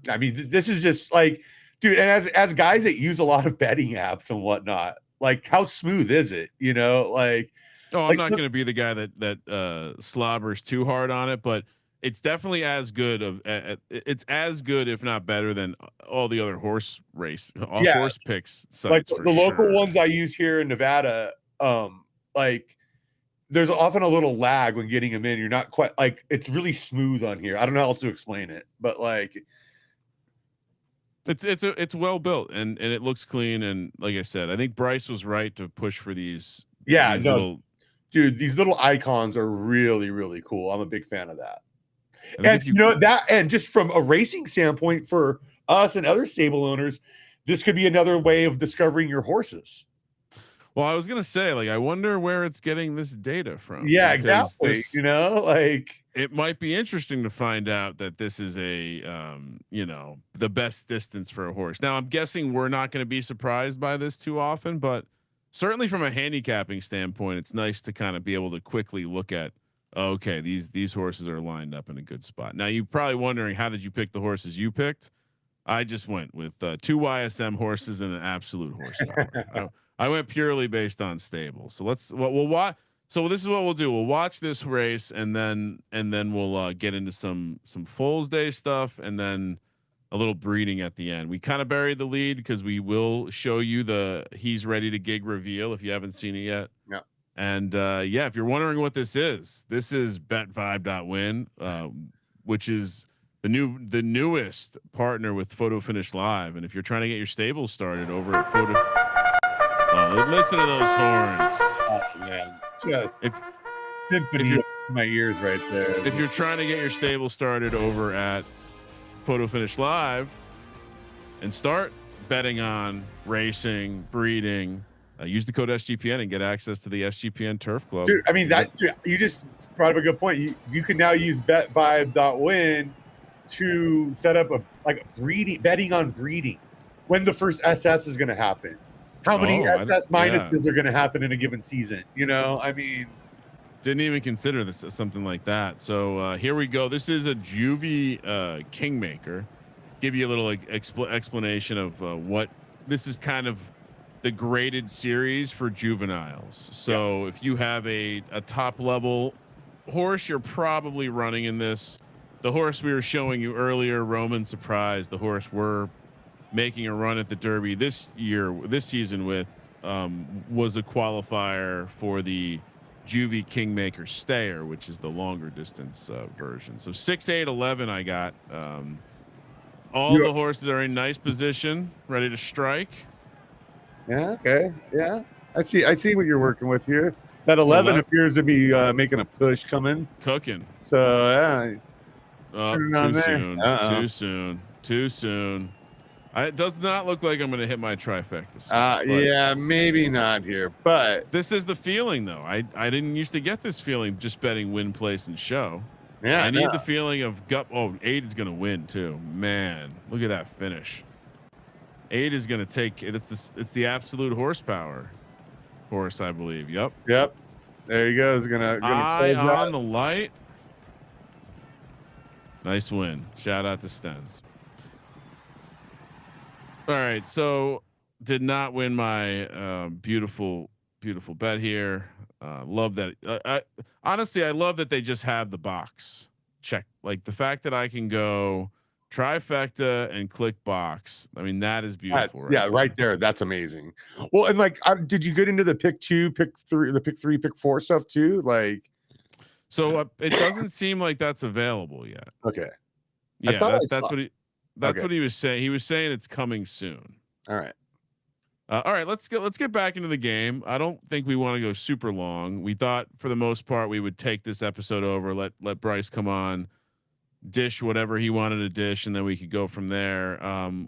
I mean, this is just like, dude, and as guys that use a lot of betting apps and whatnot, like how smooth is it? You know, like. Oh, I'm not going to be the guy that slobbers too hard on it, but it's definitely as good it's as good, if not better, than all the other horse picks sites. Like for the local sure. ones I use here in Nevada, like there's often a little lag when getting them in. You're not quite like, it's really smooth on here. I don't know how else to explain it, but like it's well built and it looks clean. And like I said, I think Bryce was right to push for these. Yeah, these little. Dude, these little icons are really, really cool. I'm a big fan of that. And you know that, and just from a racing standpoint for us and other stable owners, this could be another way of discovering your horses. Well, I was gonna say, like, I wonder where it's getting this data from. Yeah, exactly. You know, like it might be interesting to find out that this is a, the best distance for a horse. Now, I'm guessing we're not going to be surprised by this too often, but certainly from a handicapping standpoint, it's nice to kind of be able to quickly look at, okay, these horses are lined up in a good spot. Now, you're probably wondering, how did you pick the horses you picked? I just went with 2 YSM horses and an absolute horsepower. I went purely based on stable. So we'll watch. So this is what we'll do. We'll watch this race and then we'll get into some Foals Day stuff and then a little breeding at the end. We kind of buried the lead because we will show you the he's ready to gig reveal if you haven't seen it yet. Yeah. And if you're wondering what this is betvibe.win, which is the newest partner with Photo Finish Live. And if you're trying to get your stable started over at Photo, listen to those horns. Oh, man. Just symphony to my ears right there. If you're trying to get your stable started over at Photo Finish Live and start betting on racing, breeding, use the code SGPN and get access to the SGPN Turf Club. Dude, I mean, you just brought up a good point. You can now use betvibe.win to set up betting on breeding, when the first SS is going to happen, how many SS minuses are going to happen in a given season. You know, I mean, didn't even consider this something like that. So here we go. This is a juvie Kingmaker. Give you a little explanation of what this is. Kind of the graded series for juveniles. So if you have a top level horse, you're probably running in this. The horse we were showing you earlier, Roman Surprise, the horse we're making a run at the Derby this season with, was a qualifier for the Juvie Kingmaker Stayer, which is the longer distance version. So 6, 8, 11 I got. All the horses are in nice position, ready to strike. Yeah. Okay. Yeah. I see what you're working with here. That 11 appears to be making a push coming. Cooking. So yeah. Too soon. It does not look like I'm going to hit my trifecta. Yeah, maybe not here, but this is the feeling though. I didn't used to get this feeling just betting win, place, and show. Yeah, I need the feeling of gut. Oh, 8 is going to win too. Man, look at that finish. 8 is going to take it. It's the absolute horsepower horse, I believe. Yep. There he goes. Gonna eye on the light. Nice win. Shout out to Stens. All right, so did not win my beautiful bet here. Love that. Honestly, I love that they just have the box check. Like the fact that I can go trifecta and click box. I mean, that is beautiful. Right there. That's amazing. Well, and like, did you get into the pick 2, pick 3, the pick 3, pick 4 stuff too? Like, so it doesn't seem like that's available yet. Okay. Yeah, that's what he was saying. He was saying it's coming soon. All right. All right. Let's get back into the game. I don't think we want to go super long. We thought for the most part we would take this episode over. Let Bryce come on, dish whatever he wanted to dish, and then we could go from there.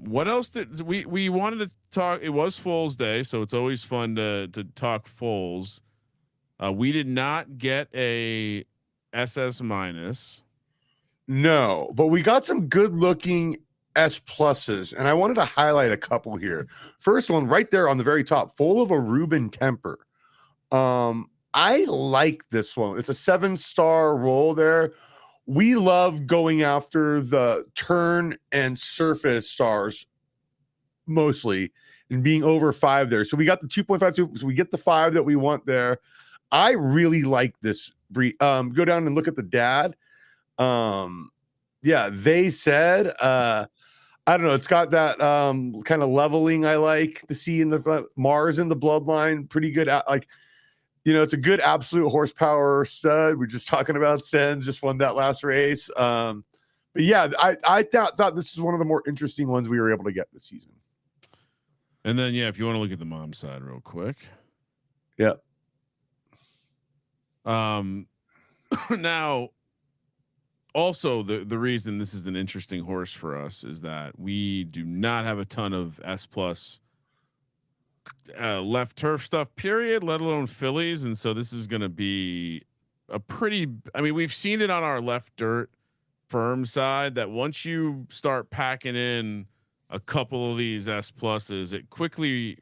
What else did we wanted to talk? It was Foals Day, so it's always fun to talk foals. We did not get a SS minus. No, but we got some good looking S pluses, and I wanted to highlight a couple here. First one right there on the very top, full of a Reuben temper. I like this one. It's a 7-star roll there. We love going after the turn and surface stars mostly and being over 5 there. So we got the 2.52, so we get the 5 that we want there. I really like this breed. Go down and look at the dad. Yeah, they said I don't know, it's got that kind of leveling I like to see in the Mars in the bloodline. Pretty good like, you know, it's a good absolute horsepower stud. We're just talking about Sens, just won that last race. But yeah, I thought this is one of the more interesting ones we were able to get this season. And then if you want to look at the mom side real quick. Yeah. Now also the reason this is an interesting horse for us is that we do not have a ton of S plus left turf stuff, period, let alone fillies. And so this is going to be a pretty, I mean, we've seen it on our left dirt firm side that once you start packing in a couple of these S pluses, it quickly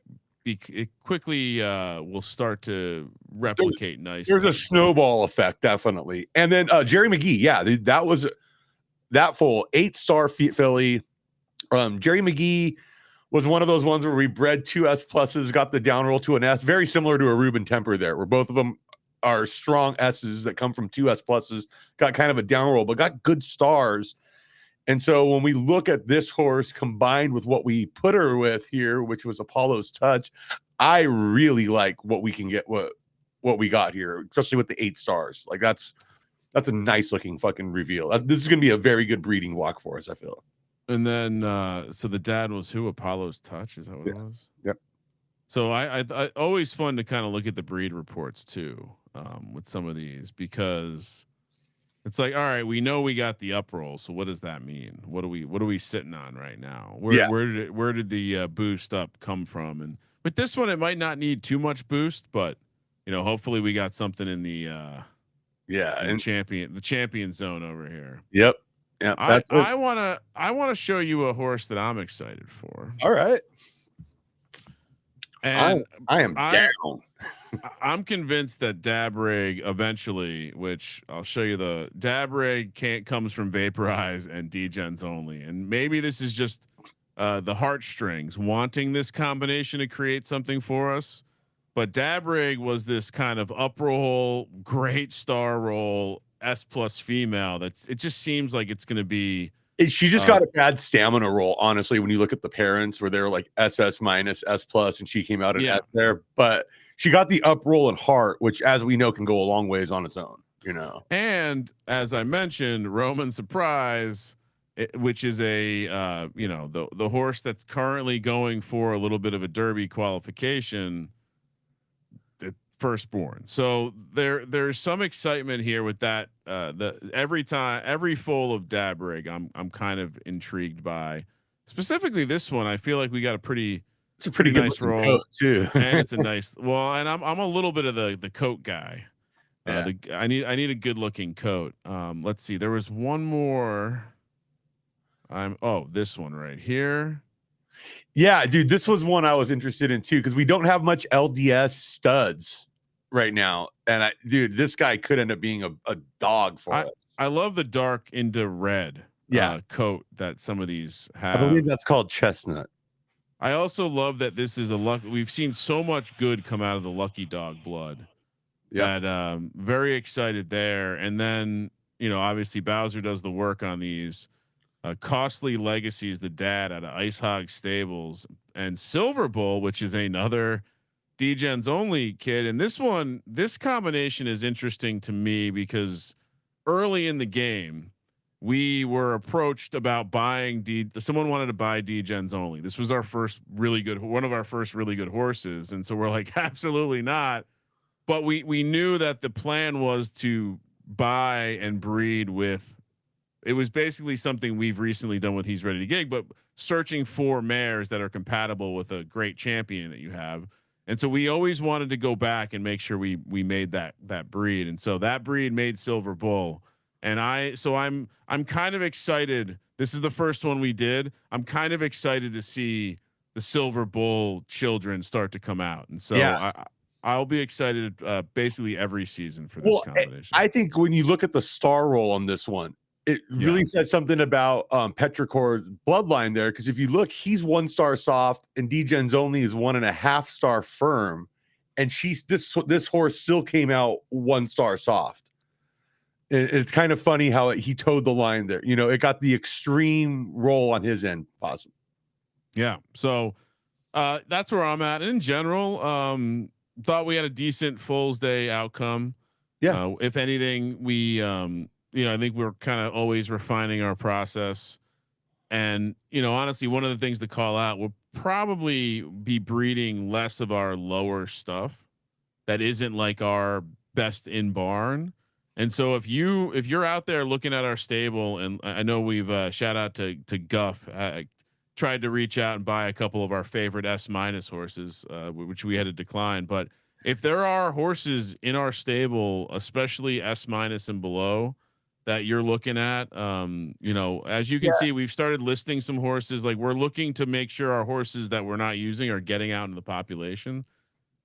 will start to replicate nicely. There's a snowball effect, definitely. And then Jerry McGee, yeah, that was that full 8-star filly. Jerry McGee was one of those ones where we bred 2 S pluses, got the down roll to an S, very similar to a Reuben temper there, where both of them are strong S's that come from 2 S pluses, got kind of a down roll, but got good stars. And so when we look at this horse combined with what we put her with here, which was Apollo's Touch, I really like what we can get, what we got here, especially with the 8 stars. Like that's a nice looking fucking reveal. This is going to be a very good breeding block for us, I feel. And then, so the dad was who? Apollo's Touch? Is that what it was? Yep. So I always fun to kind of look at the breed reports too, with some of these, because it's like, all right, we know we got the up roll. So what does that mean? What are we sitting on right now? Where did the boost up come from? And with this one, it might not need too much boost, but you know, hopefully we got something in the champion zone over here. Yep. Yeah, I want to show you a horse that I'm excited for. All right. And I am down. I'm convinced that Dabrig eventually, which I'll show you, the Dabrig comes from Vaporize and Degens only. And maybe this is just the heartstrings wanting this combination to create something for us. But Dabrig was this kind of up roll, great star roll, S plus female. It just seems like it's going to be. She just got a bad stamina roll, honestly, when you look at the parents where they're like SS minus, S plus, and she came out at S there. But she got the up roll and heart, which, as we know, can go a long ways on its own, you know. And as I mentioned, Roman Surprise, which is a the horse that's currently going for a little bit of a Derby qualification. Firstborn. So there's some excitement here with that. Every foal of Dabrig, I'm kind of intrigued by. Specifically this one, I feel like we got a pretty nice roll too, and it's a nice. Well, and I'm a little bit of the coat guy. I need a good looking coat. Let's see. There was one more. This one right here. Yeah, dude, this was one I was interested in too, because we don't have much LDS studs right now. And this guy could end up being a dog for us. I love the dark into red coat that some of these have. I believe that's called chestnut. I also love that this is we've seen so much good come out of the Lucky Dog blood. Yeah. That very excited there. And then, you know, obviously Bowser does the work on these. Costly Legacies, the dad out of Ice Hog Stables, and Silver Bull, which is another Degens only kid. And this combination is interesting to me because early in the game, we were approached about buying someone wanted to buy Degens only. This was one of our first really good horses. And so we're like, absolutely not. But we knew that the plan was to buy and breed with. It was basically something we've recently done with He's Ready to Gig, but searching for mares that are compatible with a great champion that you have. And so we always wanted to go back and make sure we made that breed. And so that breed made Silver Bull. And I'm kind of excited. This is the first one we did. I'm kind of excited to see the Silver Bull children start to come out. And so I'll be excited basically every season for this combination. I think when you look at the star roll on this one, it really says something about Petrichor's bloodline there. Because if you look, he's 1-star soft, and D-Gen's only is 1.5-star firm, and this horse still came out 1-star soft. It's kind of funny how he towed the line there. It got the extreme roll on his end, possible. Yeah. So that's where I'm at. And in general, thought we had a decent Foals Day outcome. Yeah. If anything, we I think we're kind of always refining our process. And, honestly, one of the things to call out, we'll probably be breeding less of our lower stuff that isn't like our best in barn. And so if you're out there looking at our stable, and I know we've shout out to Guff, tried to reach out and buy a couple of our favorite S- horses, which we had to decline. But if there are horses in our stable, especially S- and below, that you're looking at, as you can see, we've started listing some horses. Like, we're looking to make sure our horses that we're not using are getting out in the population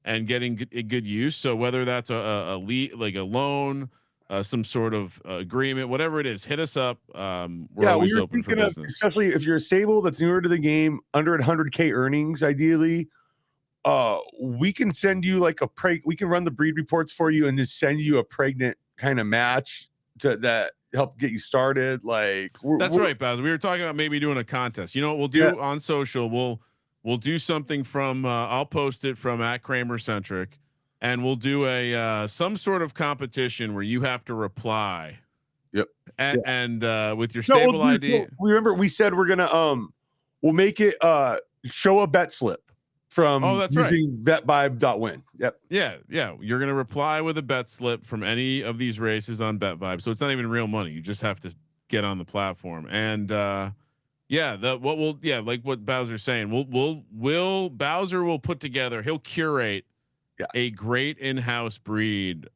and getting good use. So whether that's a lead, like a loan, some sort of agreement, whatever it is, hit us up. We're always open for business. Especially if you're a stable that's newer to the game, under 100K earnings, ideally, we can send you like we can run the breed reports for you and just send you a pregnant kind of match that help get you started. Like, that's right, Baz. We were talking about maybe doing a contest. You know what we'll do on social? We'll do something from I'll post it from @KramerCentric, and we'll do a some sort of competition where you have to reply. Yep. And with your stable ID. Remember, we said we're gonna we'll make it show a bet slip from that's using betvibe.win. Yep. Yeah. You're gonna reply with a bet slip from any of these races on BetVibe. So it's not even real money. You just have to get on the platform. And like what Bowser's saying, Bowser will put together, he'll curate a great in-house breed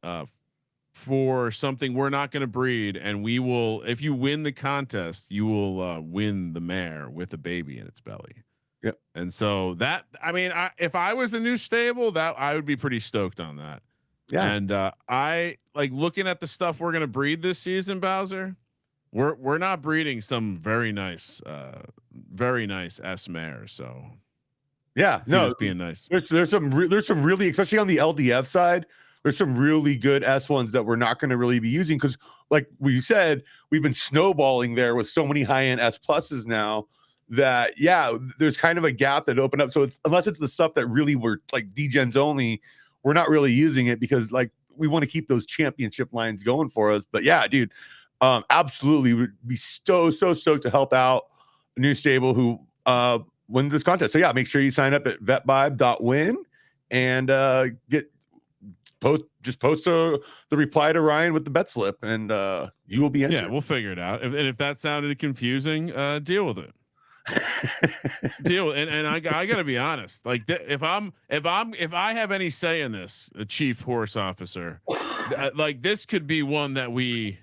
for something we're not going to breed. And we will, if you win the contest, you will win the mare with a baby in its belly. Yep. And so if I was a new stable, that I would be pretty stoked on that. Yeah. And I like looking at the stuff we're going to breed this season, Bowser. We're not breeding some very nice S mares. So it's being nice. There's some really, especially on the LDF side, there's some really good S ones that we're not going to really be using. Cause like we said, we've been snowballing there with so many high-end S pluses now that, there's kind of a gap that opened up. So it's, unless it's the stuff that really were like D-Gens only, we're not really using it because like we want to keep those championship lines going for us. But dude, absolutely would be so stoked to help out a new stable who win this contest. So make sure you sign up at betvibe.win and post the reply to Ryan with the bet slip, and you will be entered. Yeah, we'll figure it out. And if that sounded confusing, deal with it. And I gotta be honest. Like if I have any say in this, the chief horse officer, like this could be one that we.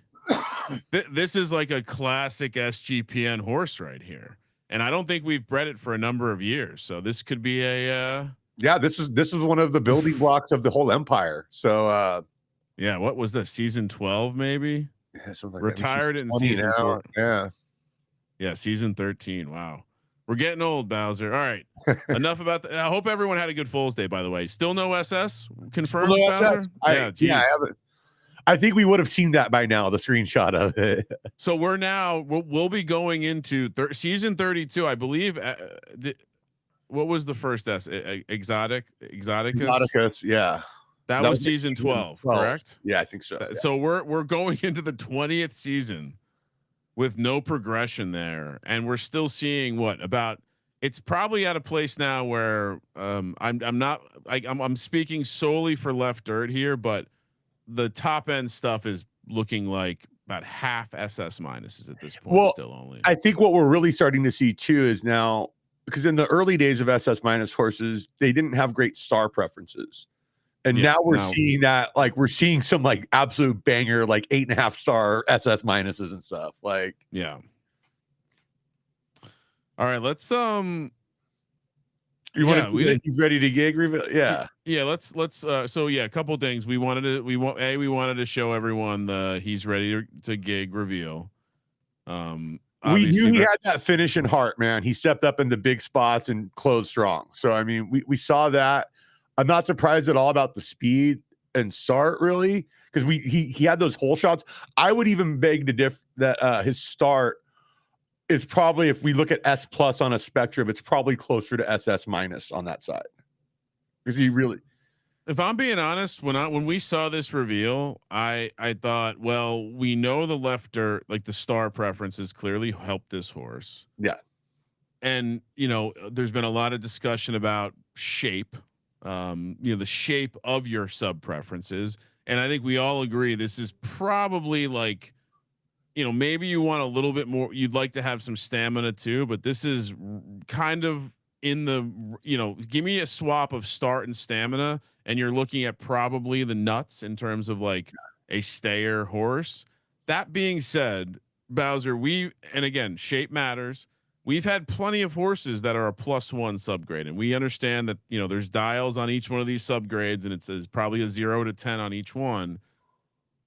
This is like a classic SGPN horse right here, and I don't think we've bred it for a number of years. So this could be a. This is one of the building blocks of the whole empire. So what was this, season 12 maybe? Yeah, like retired in season 4. Yeah, season 13. Wow, we're getting old, Bowser. All right, enough about that. I hope everyone had a good Foals Day. By the way, still no SS confirmed. Still no Bowser? SS? I haven't. I think we would have seen that by now, the screenshot of it. So we'll be going into season 32, I believe. What was the first S? Exoticus. Yeah. That was season 12, correct? Yeah, I think so. So we're going into the 20th season with no progression there. And we're still seeing it's probably at a place now where I'm speaking solely for Left Dirt here, but the top end stuff is looking like about half SS minuses at this point. Still only. I think what we're really starting to see too is now because in the early days of SS minus horses, they didn't have great star preferences. And Yeah, now we're seeing that, like we're seeing some like absolute banger, like 8.5 star SS minuses and stuff. Like, yeah. All right, let's you want to he's ready to gig reveal? Yeah. Yeah, let's so yeah, a couple things. We wanted to show everyone the he's ready to gig reveal. We knew Obviously he had that finish in heart, man. He stepped up in the big spots and closed strong. So I mean, we saw that. I'm not surprised at all about the speed and start, really, because he had those hole shots. I would even beg to differ that his start is probably, if we look at S plus on a spectrum, it's probably closer to SS minus on that side. Because he really, if I'm being honest, when we saw this reveal, I thought, well, we know the left dirt, like the star preferences clearly helped this horse. Yeah. And there's been a lot of discussion about shape, the shape of your sub preferences. And I think we all agree this is probably like, maybe you want a little bit more, you'd like to have some stamina too, but this is kind of in the, give me a swap of start and stamina, and you're looking at probably the nuts in terms of like a stayer horse. That being said, Bowser, and again, shape matters. We've had plenty of horses that are a +1 subgrade, and we understand that, there's dials on each one of these subgrades, and it says probably a 0 to 10 on each one.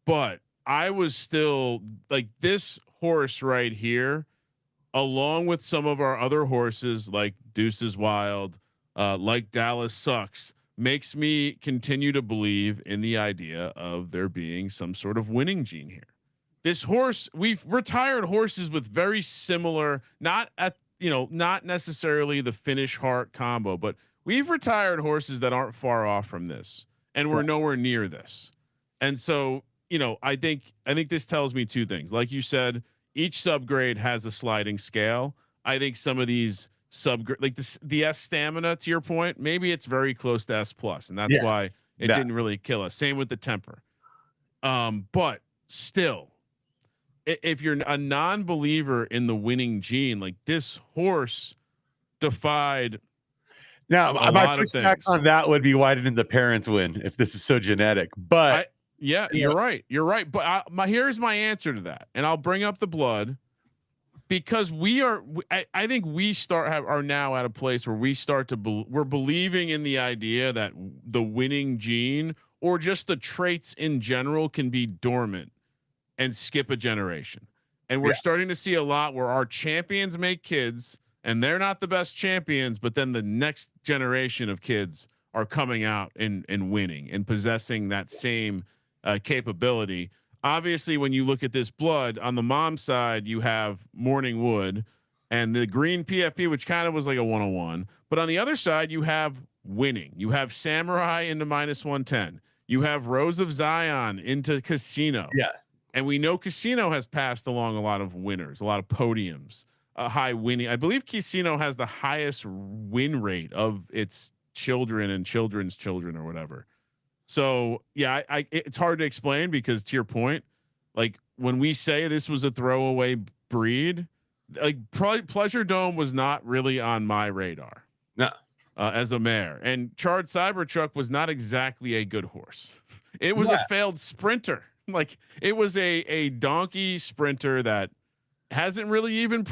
But I was still like, this horse right here, along with some of our other horses like Deuces Wild, like Dallas Sucks, makes me continue to believe in the idea of there being some sort of winning gene here. This horse, we've retired horses with very similar, not necessarily the finish heart combo, but we've retired horses that aren't far off from this, and we're nowhere near this. And so, I think this tells me two things. Like you said, each subgrade has a sliding scale. I think some of these subgrade, like the S stamina, to your point, maybe it's very close to S plus, and that's why it didn't really kill us. Same with the temper. But still, if you're a non-believer in the winning gene, like this horse defied. Now, my pushback on that would be, why didn't the parents win if this is so genetic? But you're right. You're right. But here's my answer to that, and I'll bring up the blood, because I think we are now at a place where we start to we're believing in the idea that the winning gene, or just the traits in general, can be dormant and skip a generation. And we're starting to see a lot where our champions make kids, and they're not the best champions, but then the next generation of kids are coming out and winning and possessing that same capability. Obviously, when you look at this blood on the mom side, you have Morning Wood and the green PFP, which kind of was like a 101. But on the other side, you have winning. You have Samurai into -110. You have Rose of Zion into Casino. Yeah. And we know Casino has passed along a lot of winners, a lot of podiums, a high winning. I believe Casino has the highest win rate of its children and children's children or whatever. So yeah, it's hard to explain, because to your point, like when we say this was a throwaway breed, like Pleasure Dome was not really on my radar. No. As a mare, and Charred Cybertruck was not exactly a good horse. It was a failed sprinter. Like it was a donkey sprinter that hasn't really even.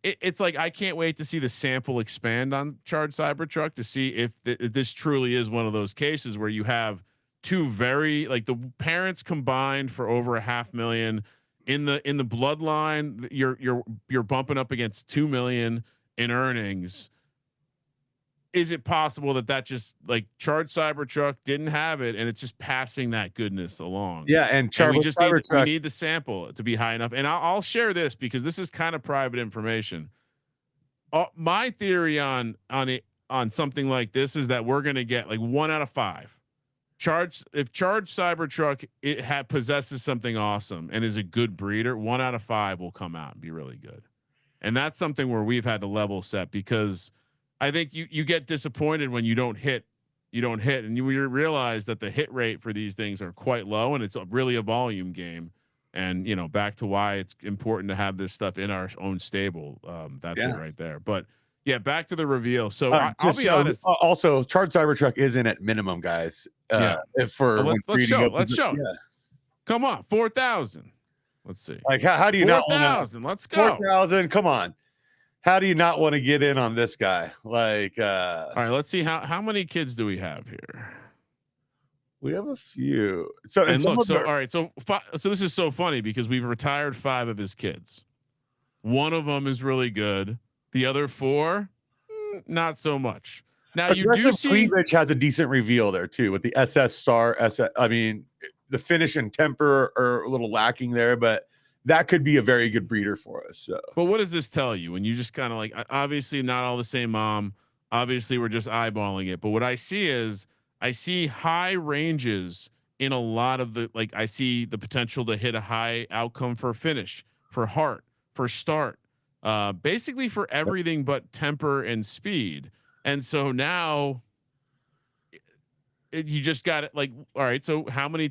It's like, I can't wait to see the sample expand on Charred Cybertruck to see if this truly is one of those cases where you have two very, like, the parents combined for over $500,000 in the bloodline. You're bumping up against 2 million in earnings. Is it possible that just, like, Charred Cybertruck didn't have it, and it's just passing that goodness along? Yeah, and we just need the sample to be high enough. And I'll share this because this is kind of private information. My theory on something like this is that we're going to get like 1 out of 5. If Charred Cybertruck possesses something awesome and is a good breeder, 1 out of 5 will come out and be really good. And that's something where we've had to level set, because I think you get disappointed when you don't hit, and you realize that the hit rate for these things are quite low, and it's really a volume game. And back to why it's important to have this stuff in our own stable. That's it right there. But Yeah, back to the reveal. So I'll Just be honest. also, Charged Cybertruck isn't at minimum, guys. Yeah. If for when Let's breeding show. opens Let's up, show. yeah. Come on, 4,000. Let's see. Like how do you not want 4,000? Let's go. 4,000? Come on. How do you not want to get in on this guy? Like, all right, let's see how many kids do we have here? We have a few. So and look, so all right, so this is so funny because we've retired 5 of his kids. One of them is really good. The other 4, not so much. Now you do see Cleavage has a decent reveal there too with the SS Star. I mean, the finish and temper are a little lacking there, but that could be a very good breeder for us. So. But what does this tell you when you just kind of like, obviously not all the same mom, obviously we're just eyeballing it. But what I see is I see high ranges in a lot of the, like, I see the potential to hit a high outcome for finish, for heart, for start, basically for everything but temper and speed. And so now you just got it like, all right, so how many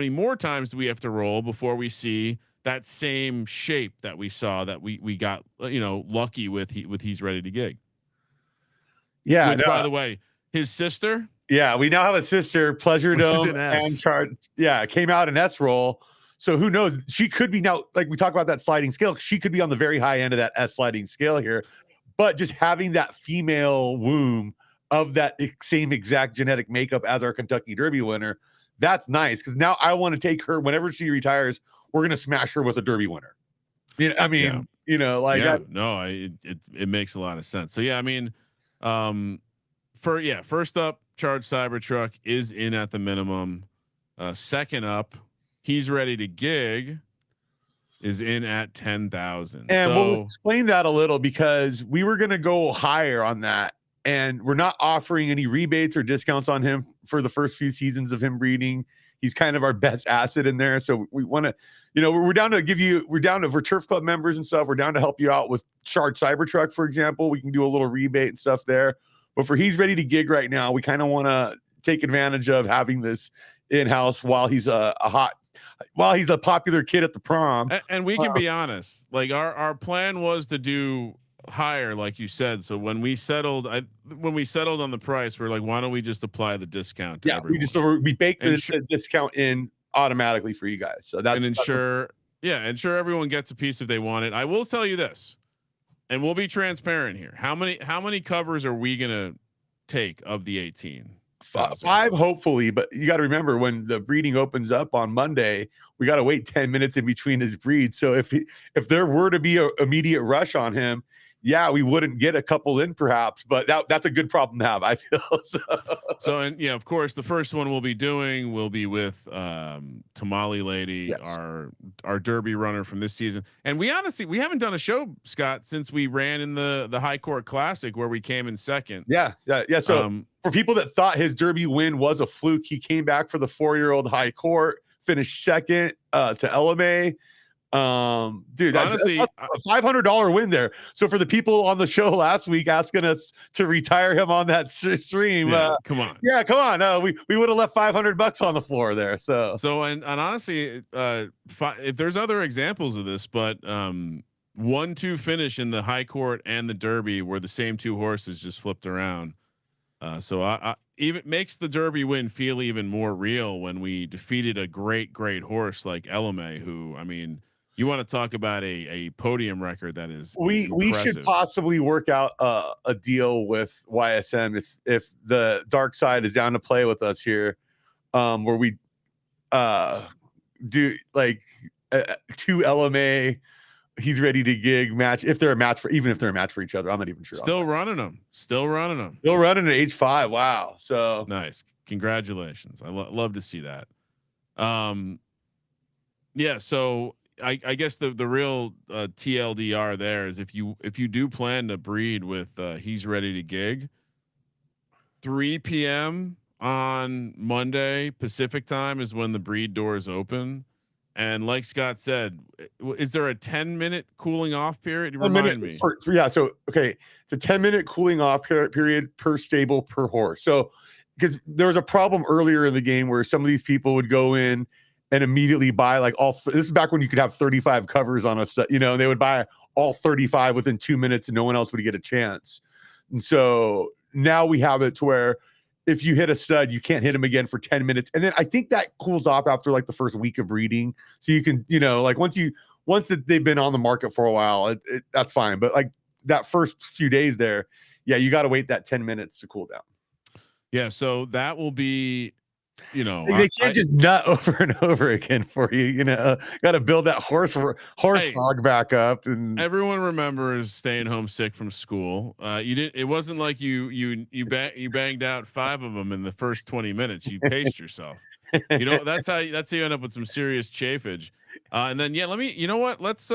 more times do we have to roll before we see that same shape that we saw that we got, lucky with he's ready to gig. Yeah. Which, by the way, his sister. Yeah. We now have a sister, Pleasure Dome and Chart. Yeah. Came out in S roll. So who knows? She could be now, like we talk about that sliding scale. She could be on the very high end of that S sliding scale here, but just having that female womb of that same exact genetic makeup as our Kentucky Derby winner. That's nice. Cause now I want to take her whenever she retires. We're gonna smash her with a Derby winner. I mean, it makes a lot of sense. So yeah, I mean, first up, Charged Cybertruck is in at the minimum. Second up, he's ready to gig, is in at 10,000. And we'll explain that a little because we were gonna go higher on that, and we're not offering any rebates or discounts on him for the first few seasons of him breeding. He's kind of our best asset in there. So we want to, we're down to for Turf Club members and stuff. We're down to help you out with Charged Cybertruck, for example. We can do a little rebate and stuff there. But for he's ready to gig right now, we kind of want to take advantage of having this in-house while he's a popular kid at the prom. And we can be honest, like our plan was to do higher, like you said. So when we settled on the price, we're like, why don't we just apply the discount to everyone? We baked the discount in automatically for you guys. So that's ensure everyone gets a piece if they want it. I will tell you this, and we'll be transparent here. How many covers are we gonna take of the 18? 5 hopefully, but you got to remember when the breeding opens up on Monday, we got to wait 10 minutes in between his breed. So if there were to be an immediate rush on him, yeah, we wouldn't get a couple in perhaps, but that's a good problem to have, I feel. So and yeah, of course, the first one we'll be with Tamale Lady, yes, our Derby runner from this season. And we haven't done a show, Scott, since we ran in the High Court Classic where we came in second. Yeah. So for people that thought his Derby win was a fluke, he came back for the 4-year-old High Court, finished second to LMA. Dude, that's a $500 win there. So for the people on the show last week asking us to retire him on that stream, come on. We would have left $500 on the floor there. So and honestly, if there's other examples of this, but 1-2 finish in the High Court and the Derby where the same 2 horses just flipped around. So I even makes the Derby win feel even more real when we defeated a great horse like Elame, who, I mean, you want to talk about a podium record that is we should possibly work out a deal with YSM if the dark side is down to play with us here, where we do like 2 LMA he's ready to gig match if they're a match for each other. I'm not even sure. Still running them at age 5. Wow. So nice. Congratulations. I love to see that. Yeah. So I guess the real TLDR there is if you do plan to breed with he's ready to gig, 3 p.m. on Monday Pacific time is when the breed doors open. And like Scott said, is there a 10-minute cooling off period? Remind me. So okay, it's a 10-minute cooling off period per stable per horse. So because there was a problem earlier in the game where some of these people would go in and immediately buy like this is back when you could have 35 covers on a and they would buy all 35 within 2 minutes and no one else would get a chance. And so now we have it to where if you hit a stud, you can't hit him again for 10 minutes. And then I think that cools off after like the first week of breeding. So you can, like once they've been on the market for a while, that's fine. But like that first few days there, yeah, you got to wait that 10 minutes to cool down. Yeah. So that will be, they can't just nut over and over again for you. Got to build that horse hog back up. And everyone remembers staying home sick from school. It wasn't like you banged out 5 of them in the first 20 minutes. You paced yourself. That's how you end up with some serious chafage. And then let's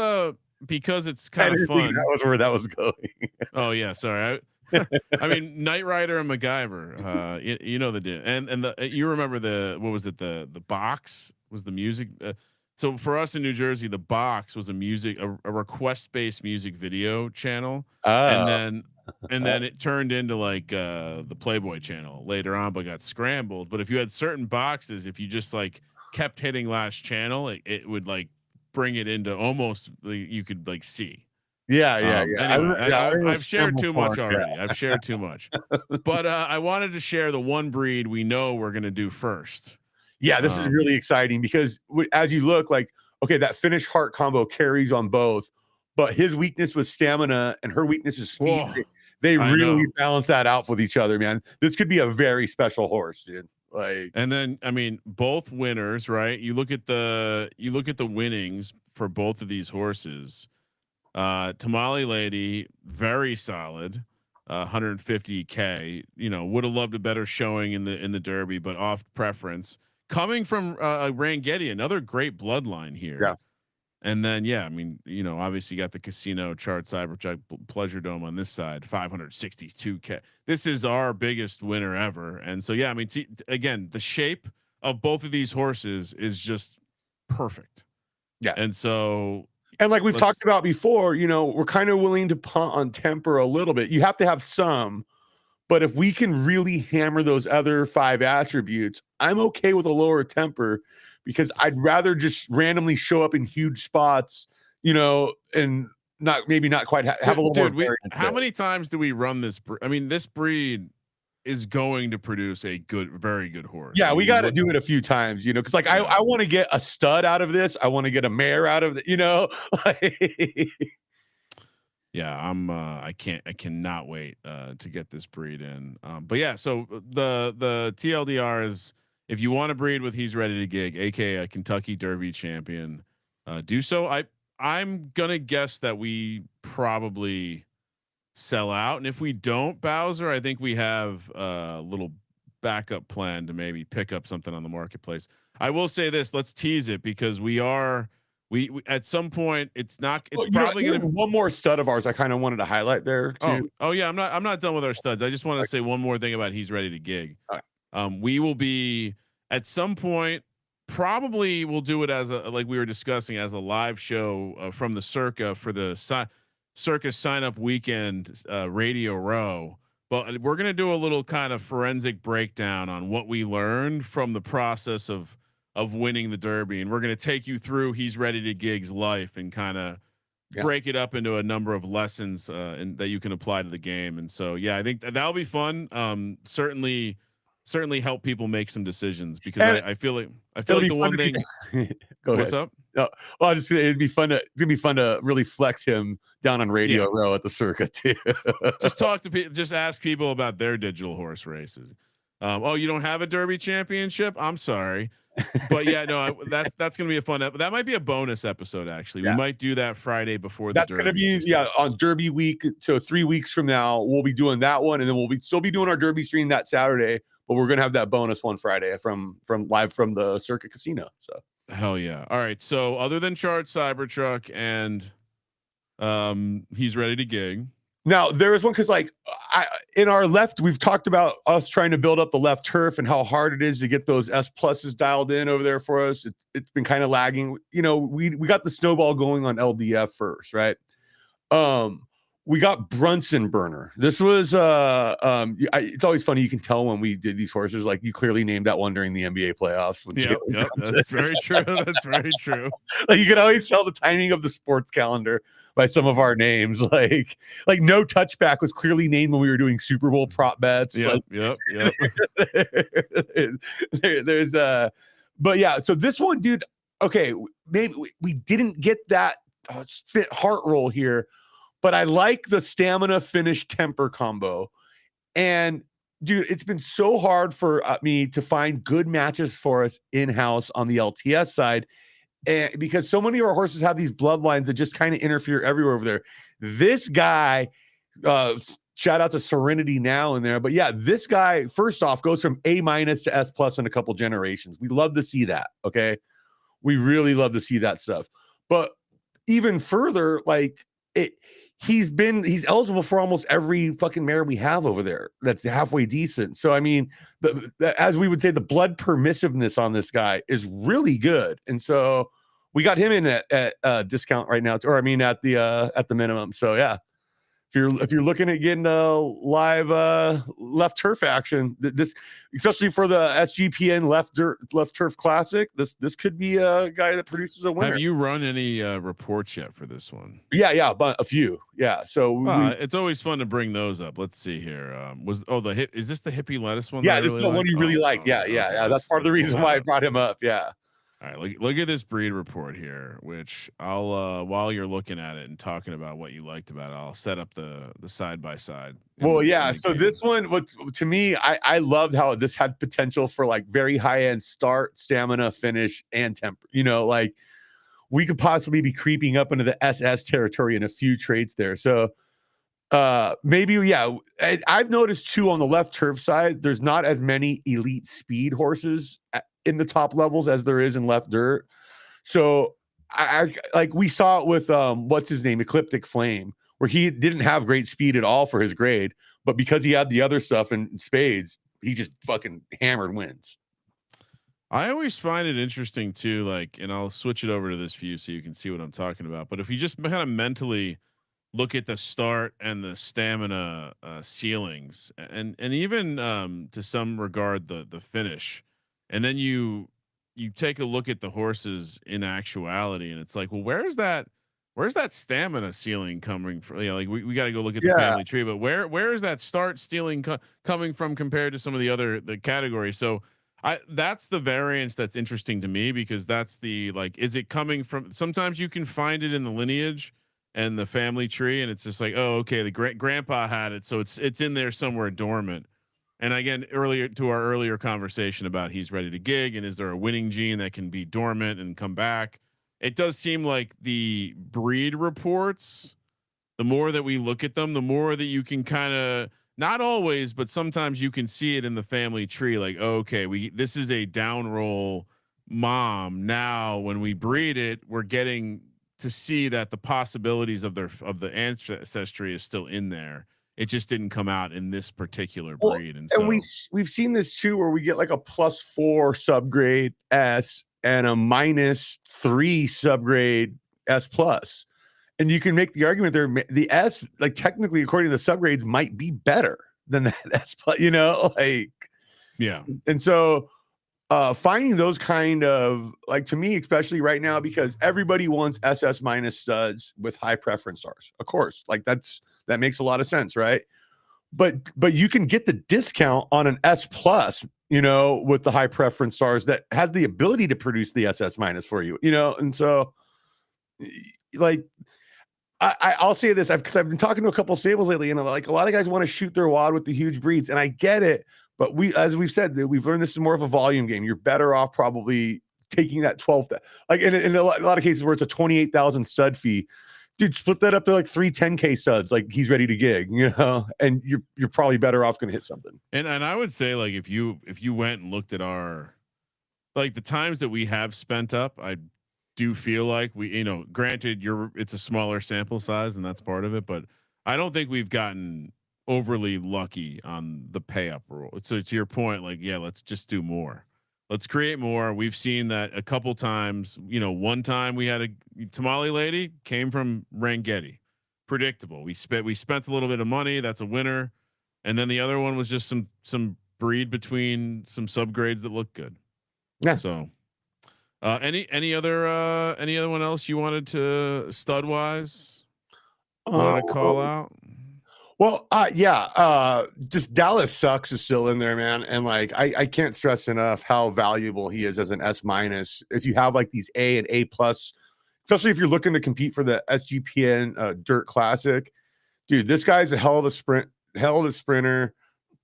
because it's kind of fun. That was where that was going. Oh yeah, sorry. I mean, Knight Rider and MacGyver. You know the deal. And you remember what was it? The box was the music. So for us in New Jersey, the box was a request based music video channel, and then it turned into like the Playboy channel later on, but got scrambled. But if you had certain boxes, if you just like kept hitting last channel, it would like bring it into almost you could like see. Yeah. Anyway, I've shared too much already. Yeah. I've shared too much, but I wanted to share the one breed we know we're going to do first. Yeah, this is really exciting because as you look like, okay, that Finnish heart combo carries on both, but his weakness was stamina and her weakness is speed. Whoa, they really balance that out with each other, man. This could be a very special horse, dude. Like, and then I mean, both winners, right? You look at the winnings for both of these horses. Tamale Lady, very solid, 150K. Would have loved a better showing in the Derby, but off preference. Coming from Rangetti, another great bloodline here. Yeah. And then I mean, obviously you got the Casino Chart Cybertruck Pleasure Dome on this side, 562K. This is our biggest winner ever. And so I mean, again, the shape of both of these horses is just perfect. Yeah. And so. And like we've talked about before, we're kind of willing to punt on temper a little bit. You have to have some, but if we can really hammer those other 5 attributes, I'm okay with a lower temper because I'd rather just randomly show up in huge spots, and not quite have a little more. How many times do we run this? I mean, this breed is going to produce a very good horse. Yeah, we got to do it a few times, because like I want to get a stud out of this. I want to get a mare out of it, Yeah, I cannot wait to get this breed in. But yeah, so the TLDR is if you want to breed with He's Ready to Gig, aka a Kentucky Derby champion, do so. I'm gonna guess that we probably sell out, and if we don't, Bowser, I think we have a little backup plan to maybe pick up something on the marketplace. I will say this: let's tease it because we at some point it's probably going to one more stud of ours. I kind of wanted to highlight there too. Oh yeah, I'm not done with our studs. I just want to say one more thing about He's Ready to Gig. Right. We will be at some point. Probably we'll do it as like we were discussing as a live show from the Circa for the Circus sign up weekend Radio Row, but we're going to do a little kind of forensic breakdown on what we learned from the process of winning the Derby. And we're going to take you through He's Ready to Gig's life and kind of break it up into a number of lessons that you can apply to the game. And so, I think that'll be fun. Certainly help people make some decisions because I feel like the one thing. What's up? No, well, it'd be fun to really flex him down on Radio Row at the Circa too. Just talk to people, just ask people about their digital horse races. Oh, you don't have a Derby championship? I'm sorry, but that's gonna be a fun. That might be a bonus episode. Actually, we might do that Friday before the Derby. That's gonna be on Derby week. So 3 weeks from now, we'll be doing that one, and then we'll still be doing our Derby stream that Saturday. But we're gonna have that bonus one Friday from live from the Circuit Casino. So hell yeah! All right. So other than Chart Cybertruck and He's Ready to Gig. Now there is one because like in our left, we've talked about us trying to build up the left turf and how hard it is to get those S pluses dialed in over there for us. It's been kind of lagging. We got the snowball going on LDF first, right? We got Brunson Burner. This was it's always funny. You can tell when we did these horses, like you clearly named that one during the NBA playoffs. Yep, that's very true. That's very true. Like you can always tell the timing of the sports calendar. by some of our names. Like no touchback was clearly named when we were doing Super Bowl prop bets. Yep, like, yep. there's but yeah, so this one, dude, okay, maybe we didn't get that fit heart roll here, but I like the stamina finish temper combo. And dude, it's been so hard for me to find good matches for us in-house on the LTS side, and because so many of our horses have these bloodlines that just kind of interfere everywhere over there. This guy, shout out to Serenity now in there, but yeah, this guy first off goes from A- to S+ in a couple generations. We love to see that. Okay, we really love to see that stuff. But even further, like he's eligible for almost every fucking mare we have over there that's halfway decent. So I mean, as we would say, the blood permissiveness on this guy is really good, and so we got him in at discount right now, or I mean at the minimum. So yeah, if you're looking at getting a live left turf action, this especially for the SGPN left turf classic, this could be a guy that produces a winner. Have you run any reports yet for this one? Yeah, but a few. Yeah, so it's always fun to bring those up. Let's see here. Is this the hippie lettuce one? Yeah, this is the one you really like. Yeah. That's part of the reason why I brought him up. Yeah. All right, look at this breed report here, which I'll while you're looking at it and talking about what you liked about it, I'll set up the side by side. Well, yeah. So this one, to me, I loved how this had potential for like very high end start, stamina, finish, and temper. You know, like we could possibly be creeping up into the SS territory in a few traits there. So maybe, yeah. I've noticed too on the left turf side, there's not as many elite speed horses in the top levels as there is in left dirt. So I like we saw it with what's his name, Ecliptic Flame, where he didn't have great speed at all for his grade, but because he had the other stuff in spades, he just fucking hammered wins. I always find it interesting too, like, and I'll switch it over to this view so you can see what I'm talking about. But if you just kind of mentally look at the start and the stamina ceilings, and even to some regard the finish, and then you take a look at the horses in actuality, and it's like, well, where's that stamina ceiling coming from? You know, like we got to go look at the family tree, but where is that start stealing coming from compared to some of the categories? So that's the variance that's interesting to me, because that's the, like, is it coming from, sometimes you can find it in the lineage and the family tree, and it's just like, oh, okay, the grandpa had it, so it's in there somewhere dormant. And again, earlier to our earlier conversation about he's ready to gig, and is there a winning gene that can be dormant and come back? It does seem like the breed reports, the more that we look at them, the more that you can kind of, not always, but sometimes you can see it in the family tree. Like, okay, this is a down roll mom. Now, when we breed it, we're getting to see that the possibilities of the ancestry is still in there. It just didn't come out in this particular breed. And so we've seen this too, where we get like a +4 subgrade S and a -3 subgrade S+. And you can make the argument there, the S, like technically according to the subgrades, might be better than that S+, you know, like, yeah. And so finding those kind of, like, to me, especially right now, because everybody wants SS- studs with high preference stars, of course, like that makes a lot of sense, right? But you can get the discount on an S+, you know, with the high preference stars that has the ability to produce the SS- for you, you know. And so, like, I'll say this, because I've been talking to a couple of stables lately, and like a lot of guys want to shoot their wad with the huge breeds, and I get it. But as we've said, we've learned this is more of a volume game. You're better off probably taking that 12, like in a lot of cases where it's a 28,000 stud fee, dude, split that up to like 3 10K studs, like he's ready to gig, you know, and you're probably better off going to hit something. And I would say, like, if you went and looked at our, like, the times that we have spent up, I do feel like we, you know, granted it's a smaller sample size and that's part of it, but I don't think we've gotten overly lucky on the pay up rule. So to your point, like, yeah, let's just do more. Let's create more. We've seen that a couple times. You know, one time we had a tamale lady came from Rangetti, predictable. We spent a little bit of money. That's a winner. And then the other one was just some breed between some subgrades that look good. Yeah. So any other one else you wanted to stud wise? You want to call out? Well, just Dallas Sucks is still in there, man. And like, I can't stress enough how valuable he is as an S-. If you have like these A and A+, especially if you're looking to compete for the SGPN Dirt Classic, dude, this guy's a hell of a sprinter.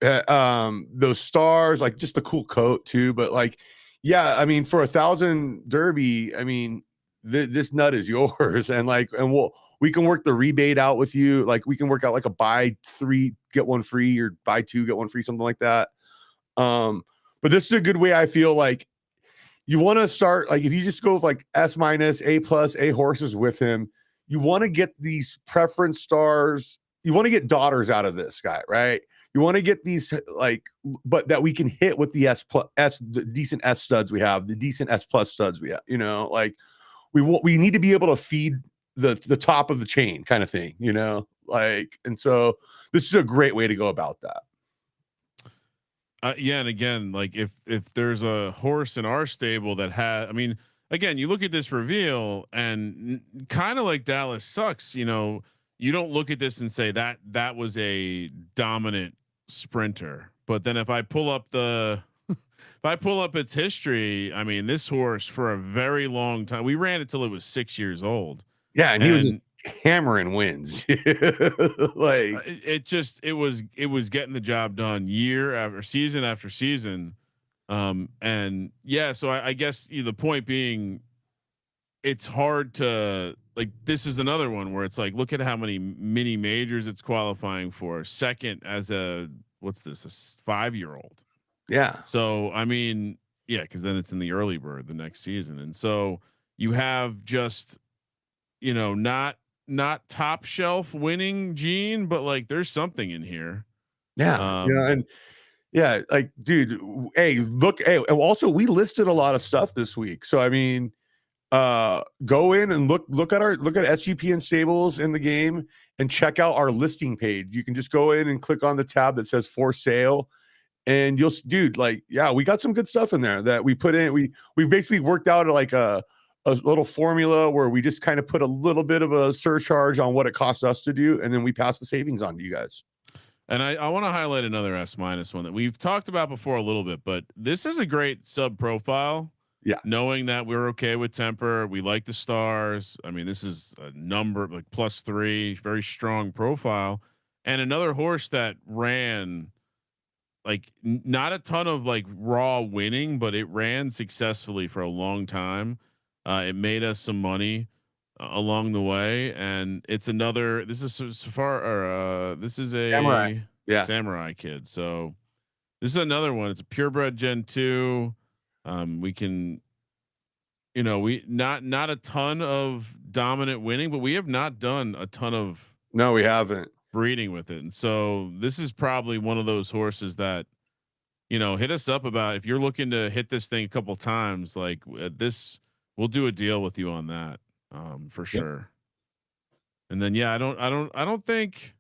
Those stars, like just the cool coat too. But like, yeah, I mean, for 1,000 Derby, I mean, this nut is yours. And like, we can work the rebate out with you. Like we can work out like a buy 3, get 1 free, or buy 2, get 1 free, something like that. But this is a good way. I feel like you want to start, like, if you just go with like S-, A+, A horses with him, you want to get these preference stars. You want to get daughters out of this guy, right? You want to get these like, but that we can hit with the the decent S studs we have, the decent S+ studs we have, you know, like we need to be able to feed the top of the chain kind of thing, you know, like, and so this is a great way to go about that. Yeah, and again, like if there's a horse in our stable that had, I mean, again, you look at this reveal and kind of like Dallas Sucks, you know, you don't look at this and say that was a dominant sprinter. But then if I pull up its history, I mean, this horse for a very long time, we ran it till it was 6 years old. Yeah, and he was just hammering wins. Like it was getting the job done year after season. And yeah, so I guess the point being, it's hard to, like, this is another one where it's like, look at how many mini majors it's qualifying for. Second as a 5-year-old. Yeah. So I mean, yeah, because then it's in the early bird the next season, and so you have just, you know, not top shelf winning gene, but like there's something in here. Yeah. And yeah, like, dude, hey, look, hey, and also we listed a lot of stuff this week. So I mean, go in and look at SGPN stables in the game and check out our listing page. You can just go in and click on the tab that says for sale, and you'll, dude, like, yeah, we got some good stuff in there that we put in. We've basically worked out like a little formula where we just kind of put a little bit of a surcharge on what it costs us to do, and then we pass the savings on to you guys. And I want to highlight another S- one that we've talked about before a little bit, but this is a great sub profile. Yeah. Knowing that we're okay with temper, we like the stars. I mean, this is a number like +3, very strong profile. And another horse that ran like not a ton of like raw winning, but it ran successfully for a long time. It made us some money along the way, and it's another. This is this is a samurai kid. So this is another one. It's a purebred Gen 2. We can, you know, we not a ton of dominant winning, but we have not done a ton of. No, we haven't. Breeding with it. And so this is probably one of those horses that, you know, hit us up about if you're looking to hit this thing a couple times, like this, we'll do a deal with you on that, for sure. And then, yeah, I don't think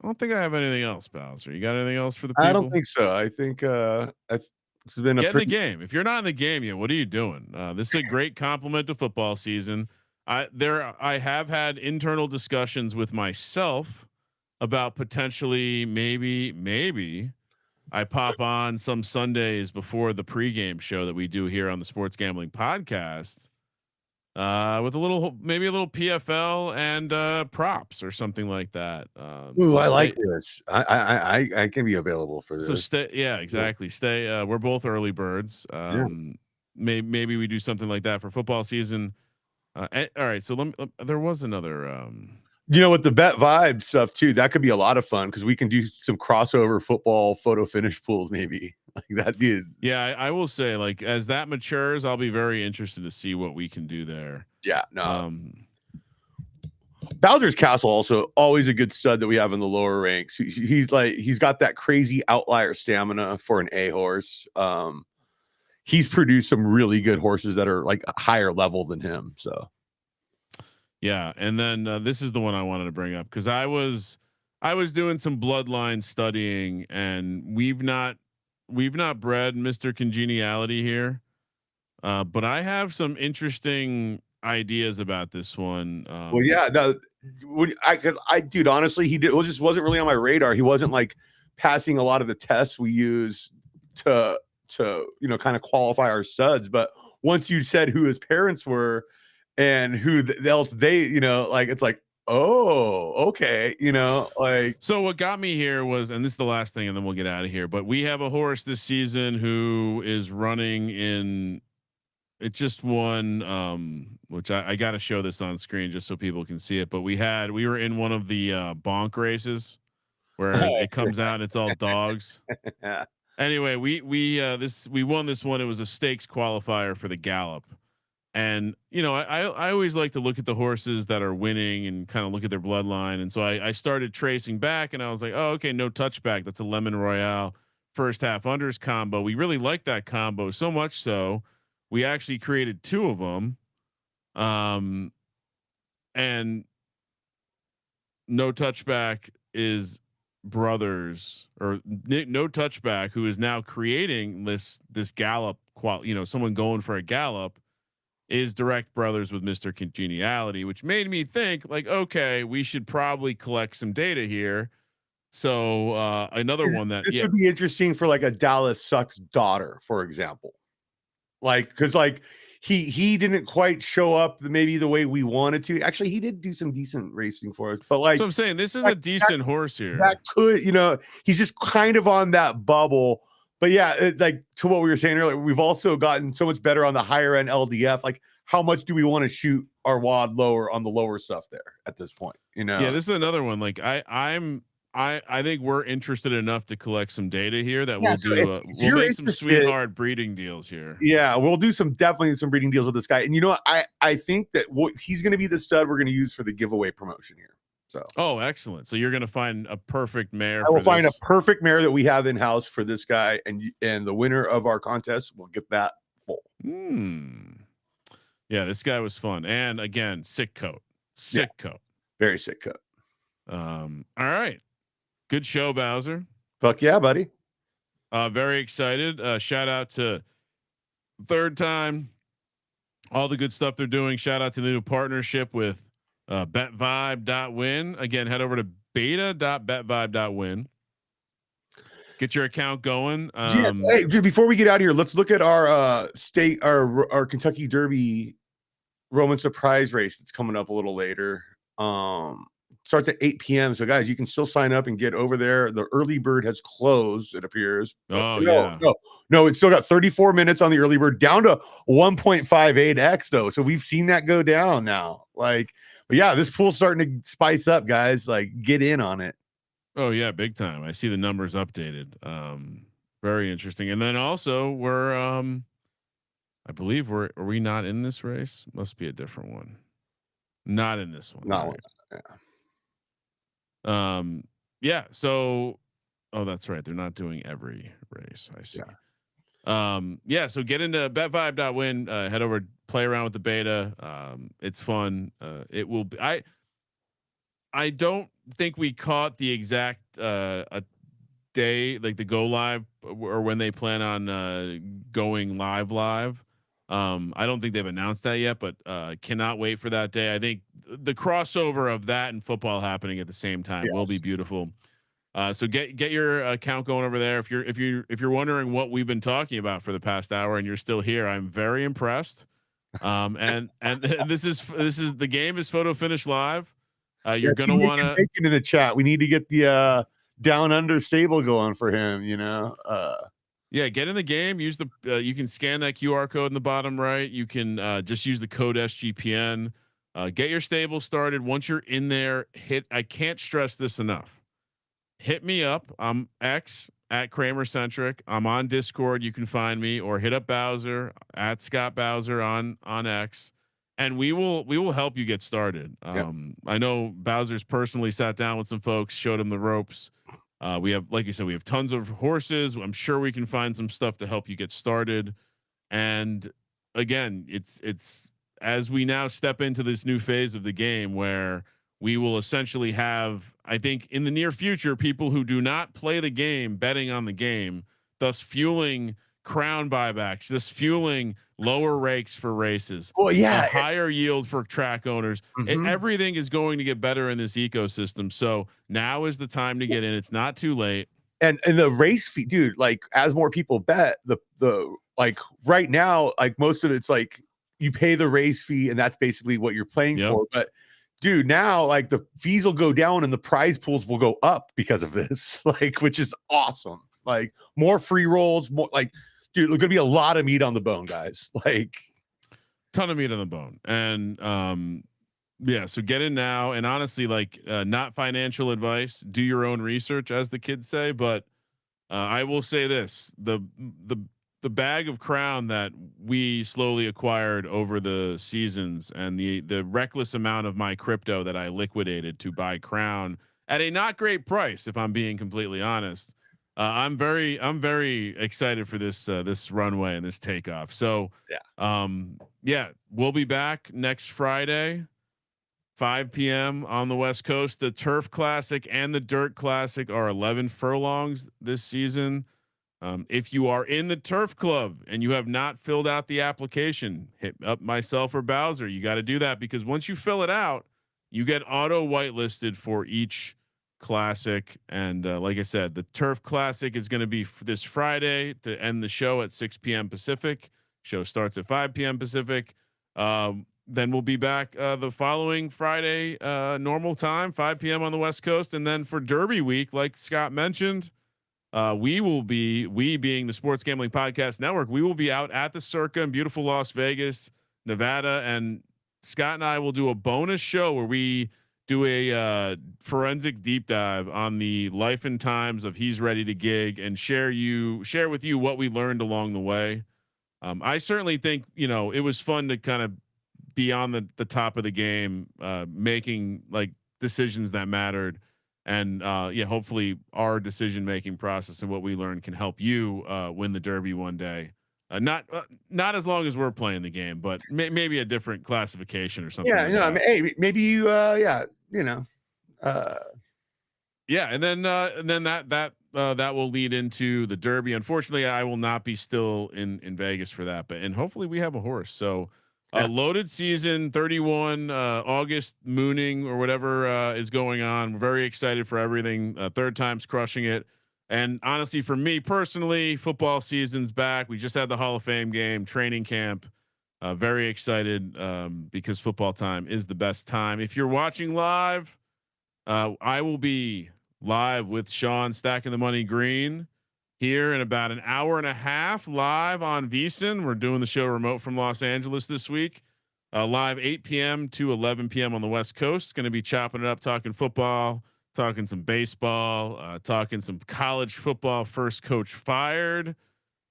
I have anything else, Bowser. You got anything else for the people? I don't think so. I think, this has been get in the game. If you're not in the game yet, what are you doing? This is a great compliment to football season. I have had internal discussions with myself about potentially maybe I pop on some Sundays before the pregame show that we do here on the Sports Gambling Podcast, with a little PFL and props or something like that. Ooh, so I like this. I can be available for this. So stay. Yeah, exactly. Stay. We're both early birds. Maybe we do something like that for football season. All right. So there was another. You know, with the bet vibe stuff too, that could be a lot of fun because we can do some crossover football photo finish pools, maybe like that, dude. Yeah, I will say, like, as that matures, I'll be very interested to see what we can do there. Yeah, no. Bowser's Castle also always a good stud that we have in the lower ranks. He's got that crazy outlier stamina for an A horse. He's produced some really good horses that are like a higher level than him. So. Yeah, and then this is the one I wanted to bring up because I was doing some bloodline studying, and we've not bred Mr. Congeniality here, but I have some interesting ideas about this one. Well, yeah, because dude, honestly, it just wasn't really on my radar. He wasn't like passing a lot of the tests we use to kind of qualify our studs. But once you said who his parents were and who else they, like it's like, oh, okay, like. So what got me here was, and this is the last thing, and then we'll get out of here. But we have a horse this season who is running in. It just won, which I got to show this on screen just so people can see it. But we were in one of the bonk races where it comes out and it's all dogs. Anyway, we won this one. It was a stakes qualifier for the Gallop. And I always like to look at the horses that are winning and kind of look at their bloodline. And so I started tracing back, and I was like, oh, okay, no touchback. That's a Lemon Royale first half unders combo. We really like that combo so much so we actually created two of them. And no touchback is brothers, or no touchback, who is now creating this Gallop someone going for a Gallop, is direct brothers with Mr. Congeniality, which made me think like, okay, we should probably collect some data here. So another one that this would be interesting for like a Dallas Sucks daughter, for example, like, because like he didn't quite show up maybe the way we wanted to. Actually, he did do some decent racing for us, but like, so I'm saying this is like a decent horse here. That could, he's just kind of on that bubble. But yeah, like to what we were saying earlier, we've also gotten so much better on the higher end LDF. Like, how much do we want to shoot our wad lower on the lower stuff there at this point? Yeah, this is another one. Like I think we're interested enough to collect some data here that we'll make some sweetheart breeding deals here. Yeah, we'll do definitely some breeding deals with this guy. And I think that he's going to be the stud we're going to use for the giveaway promotion here. So. Oh, excellent! So you're going to find a perfect mare. I will find a perfect mare that we have in house for this guy, and the winner of our contest will get that full. Yeah, this guy was fun, and again, sick coat, very sick coat. All right, good show, Bowser. Fuck yeah, buddy. Very excited. Shout out to Third Time, all the good stuff they're doing. Shout out to the new partnership with betvibe.win. Again, head over to beta.betvibe.win. Get your account going. Hey, before we get out of here, let's look at our state, our Kentucky Derby Roman Surprise race that's coming up a little later. Starts at 8 p.m. So guys, you can still sign up and get over there. The early bird has closed, it appears. No, it's still got 34 minutes on the early bird, down to 1.58x though. So we've seen that go down now. Like, but yeah, this pool's starting to spice up, guys. Like, get in on it. Oh yeah, big time. I see the numbers updated. Very interesting. And then also we're I believe are we not in this race? Must be a different one. Not in this one. Not right? Yeah. Yeah. So, oh, that's right. They're not doing every race. I see. Yeah. So get into betvibe.win, head over, play around with the beta. It's fun. It will be, I don't think we caught the exact, a day, like the go live or when they plan on, going live. I don't think they've announced that yet, but cannot wait for that day. I think the crossover of that and football happening at the same time will be beautiful. So get your account going over there. If you're wondering what we've been talking about for the past hour and you're still here, I'm very impressed. And this is the game is photo finish live. You're going to want to take it in the chat. We need to get the down under stable going for him, Yeah, get in the game. Use the you can scan that QR code in the bottom right. You can just use the code SGPN. Get your stable started. Once you're in there, I can't stress this enough. Hit me up. I'm X at Kramer Centric. I'm on Discord. You can find me, or hit up Bowser at Scott Bowser on X, and we will help you get started. I know Bowser's personally sat down with some folks, showed them the ropes. We have, like you said, we have tons of horses. I'm sure we can find some stuff to help you get started. And again, it's as we now step into this new phase of the game where we will essentially have, I think in the near future, people who do not play the game betting on the game, thus fueling crown buybacks, just fueling lower rakes for races, Well, yeah, a higher yield for track owners. Mhm. Everything is going to get better in this ecosystem. So now is the time to get in. It's not too late. And the race fee, dude, like as more people bet, the like right now, like most of it's like you pay the race fee and that's basically what you're playing Yep. for. But dude, now like the fees will go down and the prize pools will go up because of this, like, which is awesome. Like more free rolls, more like, dude, there's gonna be a lot of meat on the bone, guys. Like, ton of meat on the bone. And yeah, so get in now. And honestly, like not financial advice, do your own research, as the kids say. But I will say this: the bag of crown that we slowly acquired over the seasons, and the reckless amount of my crypto that I liquidated to buy crown at a not great price, if I'm being completely honest. I'm very excited for this runway and this takeoff. So yeah, we'll be back next Friday, 5 p.m. on the West Coast. The Turf Classic and the Dirt Classic are 11 furlongs this season. If you are in the Turf Club and you have not filled out the application, hit up myself or Bowser. You got to do that, because once you fill it out, you get auto whitelisted for each classic. And like I said, the Turf Classic is going to be this Friday to end the show at 6 p.m. Pacific. Show starts at 5 p.m. Pacific. Then we'll be back the following Friday, normal time, 5 p.m. on the West Coast. And then for Derby week, like Scott mentioned, we being the Sports Gambling Podcast Network, we will be out at the Circa in beautiful Las Vegas, Nevada. And Scott and I will do a bonus show where we do a forensic deep dive on the life and times of He's Ready to Gig, and share with you what we learned along the way. I certainly think, it was fun to kind of be on the top of the game, making like decisions that mattered. And hopefully our decision-making process and what we learned can help you win the Derby one day. Not as long as we're playing the game, but maybe a different classification or something. yeah, like that. I mean, hey, maybe you, Yeah, and then that will lead into the Derby. Unfortunately, I will not be still in Vegas for that, and hopefully we have a horse. So loaded season 31, August mooning or whatever is going on. We're very excited for everything. Third time's crushing it. And honestly, for me personally, football season's back. We just had the Hall of Fame game, training camp. Very excited because football time is the best time. If you're watching live, I will be live with Sean Stacking the Money Green here in about an hour and a half, live on VSiN. We're doing the show remote from Los Angeles this week, live 8 p.m. to 11 p.m. on the West Coast. Going to be chopping it up, talking football, talking some baseball, talking some college football, first coach fired,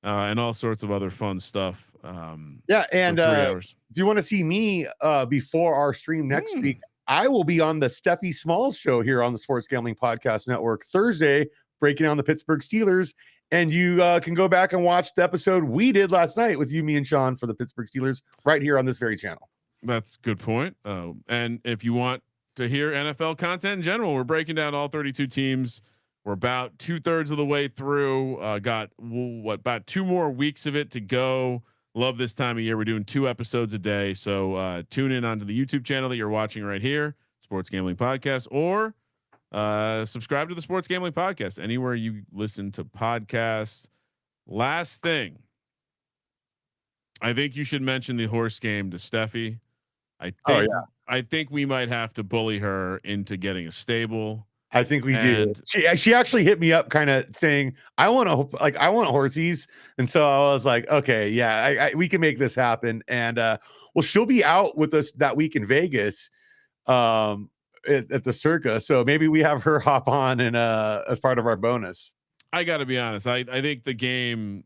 and all sorts of other fun stuff. And 3 hours. if you want to see me before our stream next week, I will be on the Steffi Smalls show here on the Sports Gambling Podcast Network Thursday, breaking down the Pittsburgh Steelers. And you can go back and watch the episode we did last night with you, me, and Sean for the Pittsburgh Steelers right here on this very channel. That's a good point. And if you want to hear NFL content in general, we're breaking down all 32 teams. We're about 2/3 of the way through. Got about 2 more weeks of it to go. Love this time of year. We're doing 2 episodes a day. So tune in onto the YouTube channel that you're watching right here, Sports Gambling Podcast, or subscribe to the Sports Gambling Podcast anywhere you listen to podcasts. Last thing, I think you should mention the horse game to Steffi. I think we might have to bully her into getting a stable. I think we do. She actually hit me up, kind of saying, I want horsies. And so I was like, okay, yeah, we can make this happen. And she'll be out with us that week in Vegas at the Circa. So maybe we have her hop on and as part of our bonus. I got to be honest. I think the game,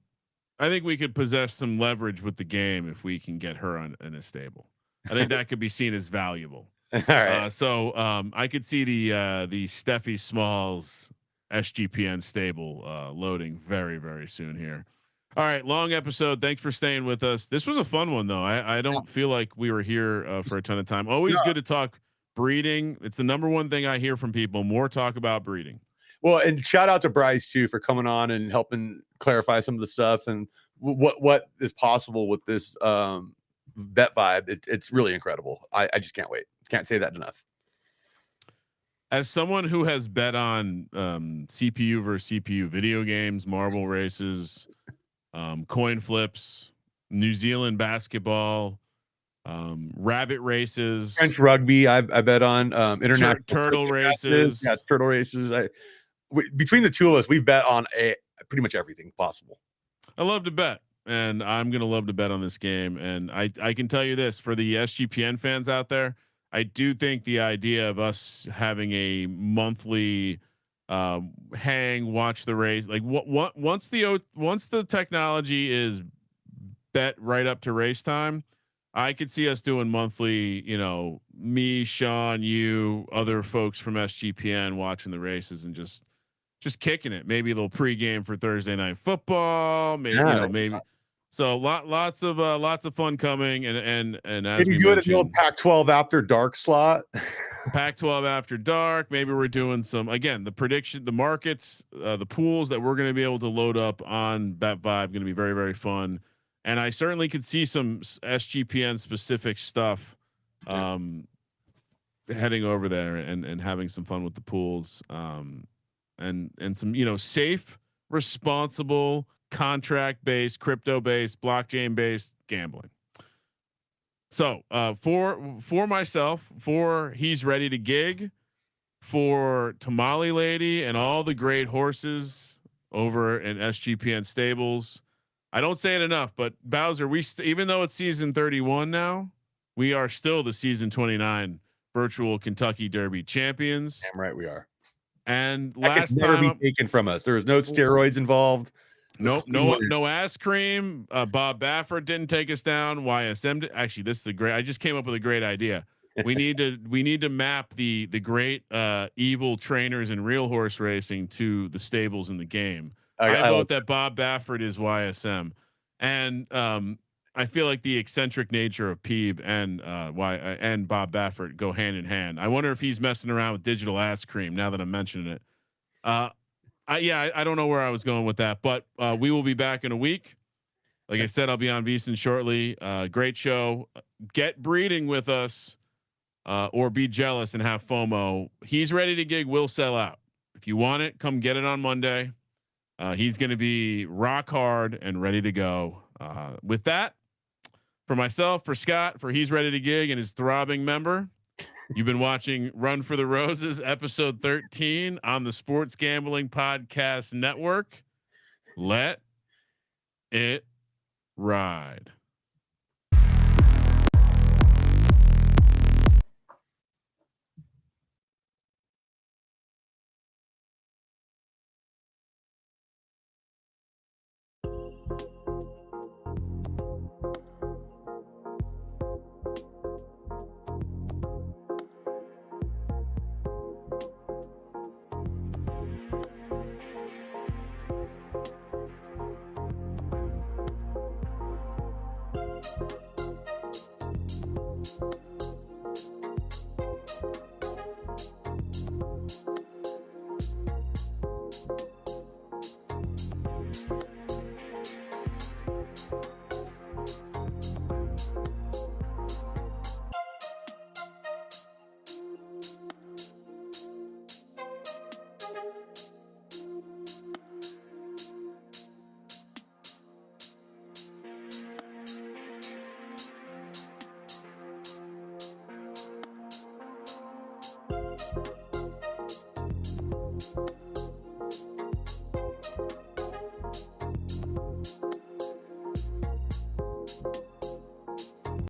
I think we could possess some leverage with the game if we can get her in a stable. I think that could be seen as valuable. All right. So I could see the Steffi Smalls SGPN stable loading very, very soon here. All right, long episode. Thanks for staying with us. This was a fun one though. I don't feel like we were here for a ton of time. Always good to talk breeding. It's the number one thing I hear from people. More talk about breeding. Well, and shout out to Bryce too for coming on and helping clarify some of the stuff and what is possible with this bet vibe. It's really incredible. I just can't wait. Can't say that enough. As someone who has bet on CPU versus CPU video games, marble races, coin flips, New Zealand basketball, rabbit races, French rugby, I bet on international turtle races. Yeah, turtle races. Between the two of us, we've bet on pretty much everything possible. I love to bet, and I'm gonna love to bet on this game. And I can tell you this for the SGPN fans out there, I do think the idea of us having a monthly hang, watch the race, like once the technology is bet right up to race time, I could see us doing monthly, you know, me, Sean, you, other folks from SGPN watching the races and just kicking it. Maybe a little pregame for Thursday night football. Maybe, you know, maybe. So lots of fun coming. And as maybe we do it at the mentioned, old Pac-12 after dark slot. Pac-12 after dark. Maybe we're doing some, again, the prediction, the markets, the pools that we're going to be able to load up on Bet Vibe, going to be very, very fun. And I certainly could see some SGPN specific stuff heading over there and having some fun with the pools and some, you know, safe, responsible, contract based, crypto based, blockchain based gambling. So for myself, for He's Ready to Gig, for Tamale Lady and all the great horses over in SGPN stables. I don't say it enough, but Bowser, even though it's season 31 now, we are still the season 29 virtual Kentucky Derby champions. Damn right we are. And That last can never time be taken from us. There was no steroids involved. No ass cream. Bob Baffert didn't take us down. YSM actually, this is a great. I just came up with a great idea. We need to map the great evil trainers in real horse racing to the stables in the game. I vote that Bob Baffert is YSM, and I feel like the eccentric nature of Peeb and Bob Baffert go hand in hand. I wonder if he's messing around with digital ass cream now that I'm mentioning it. I don't know where I was going with that, but we will be back in a week. Like I said, I'll be on VSiN shortly. Great show. Get breeding with us or be jealous and have FOMO. He's Ready to Gig will sell out. If you want it, come get it on Monday. He's going to be rock hard and ready to go. With that, for myself, for Scott, for He's Ready to Gig and his throbbing member, you've been watching Run for the Roses, episode 13 on the Sports Gambling Podcast Network. Let it ride.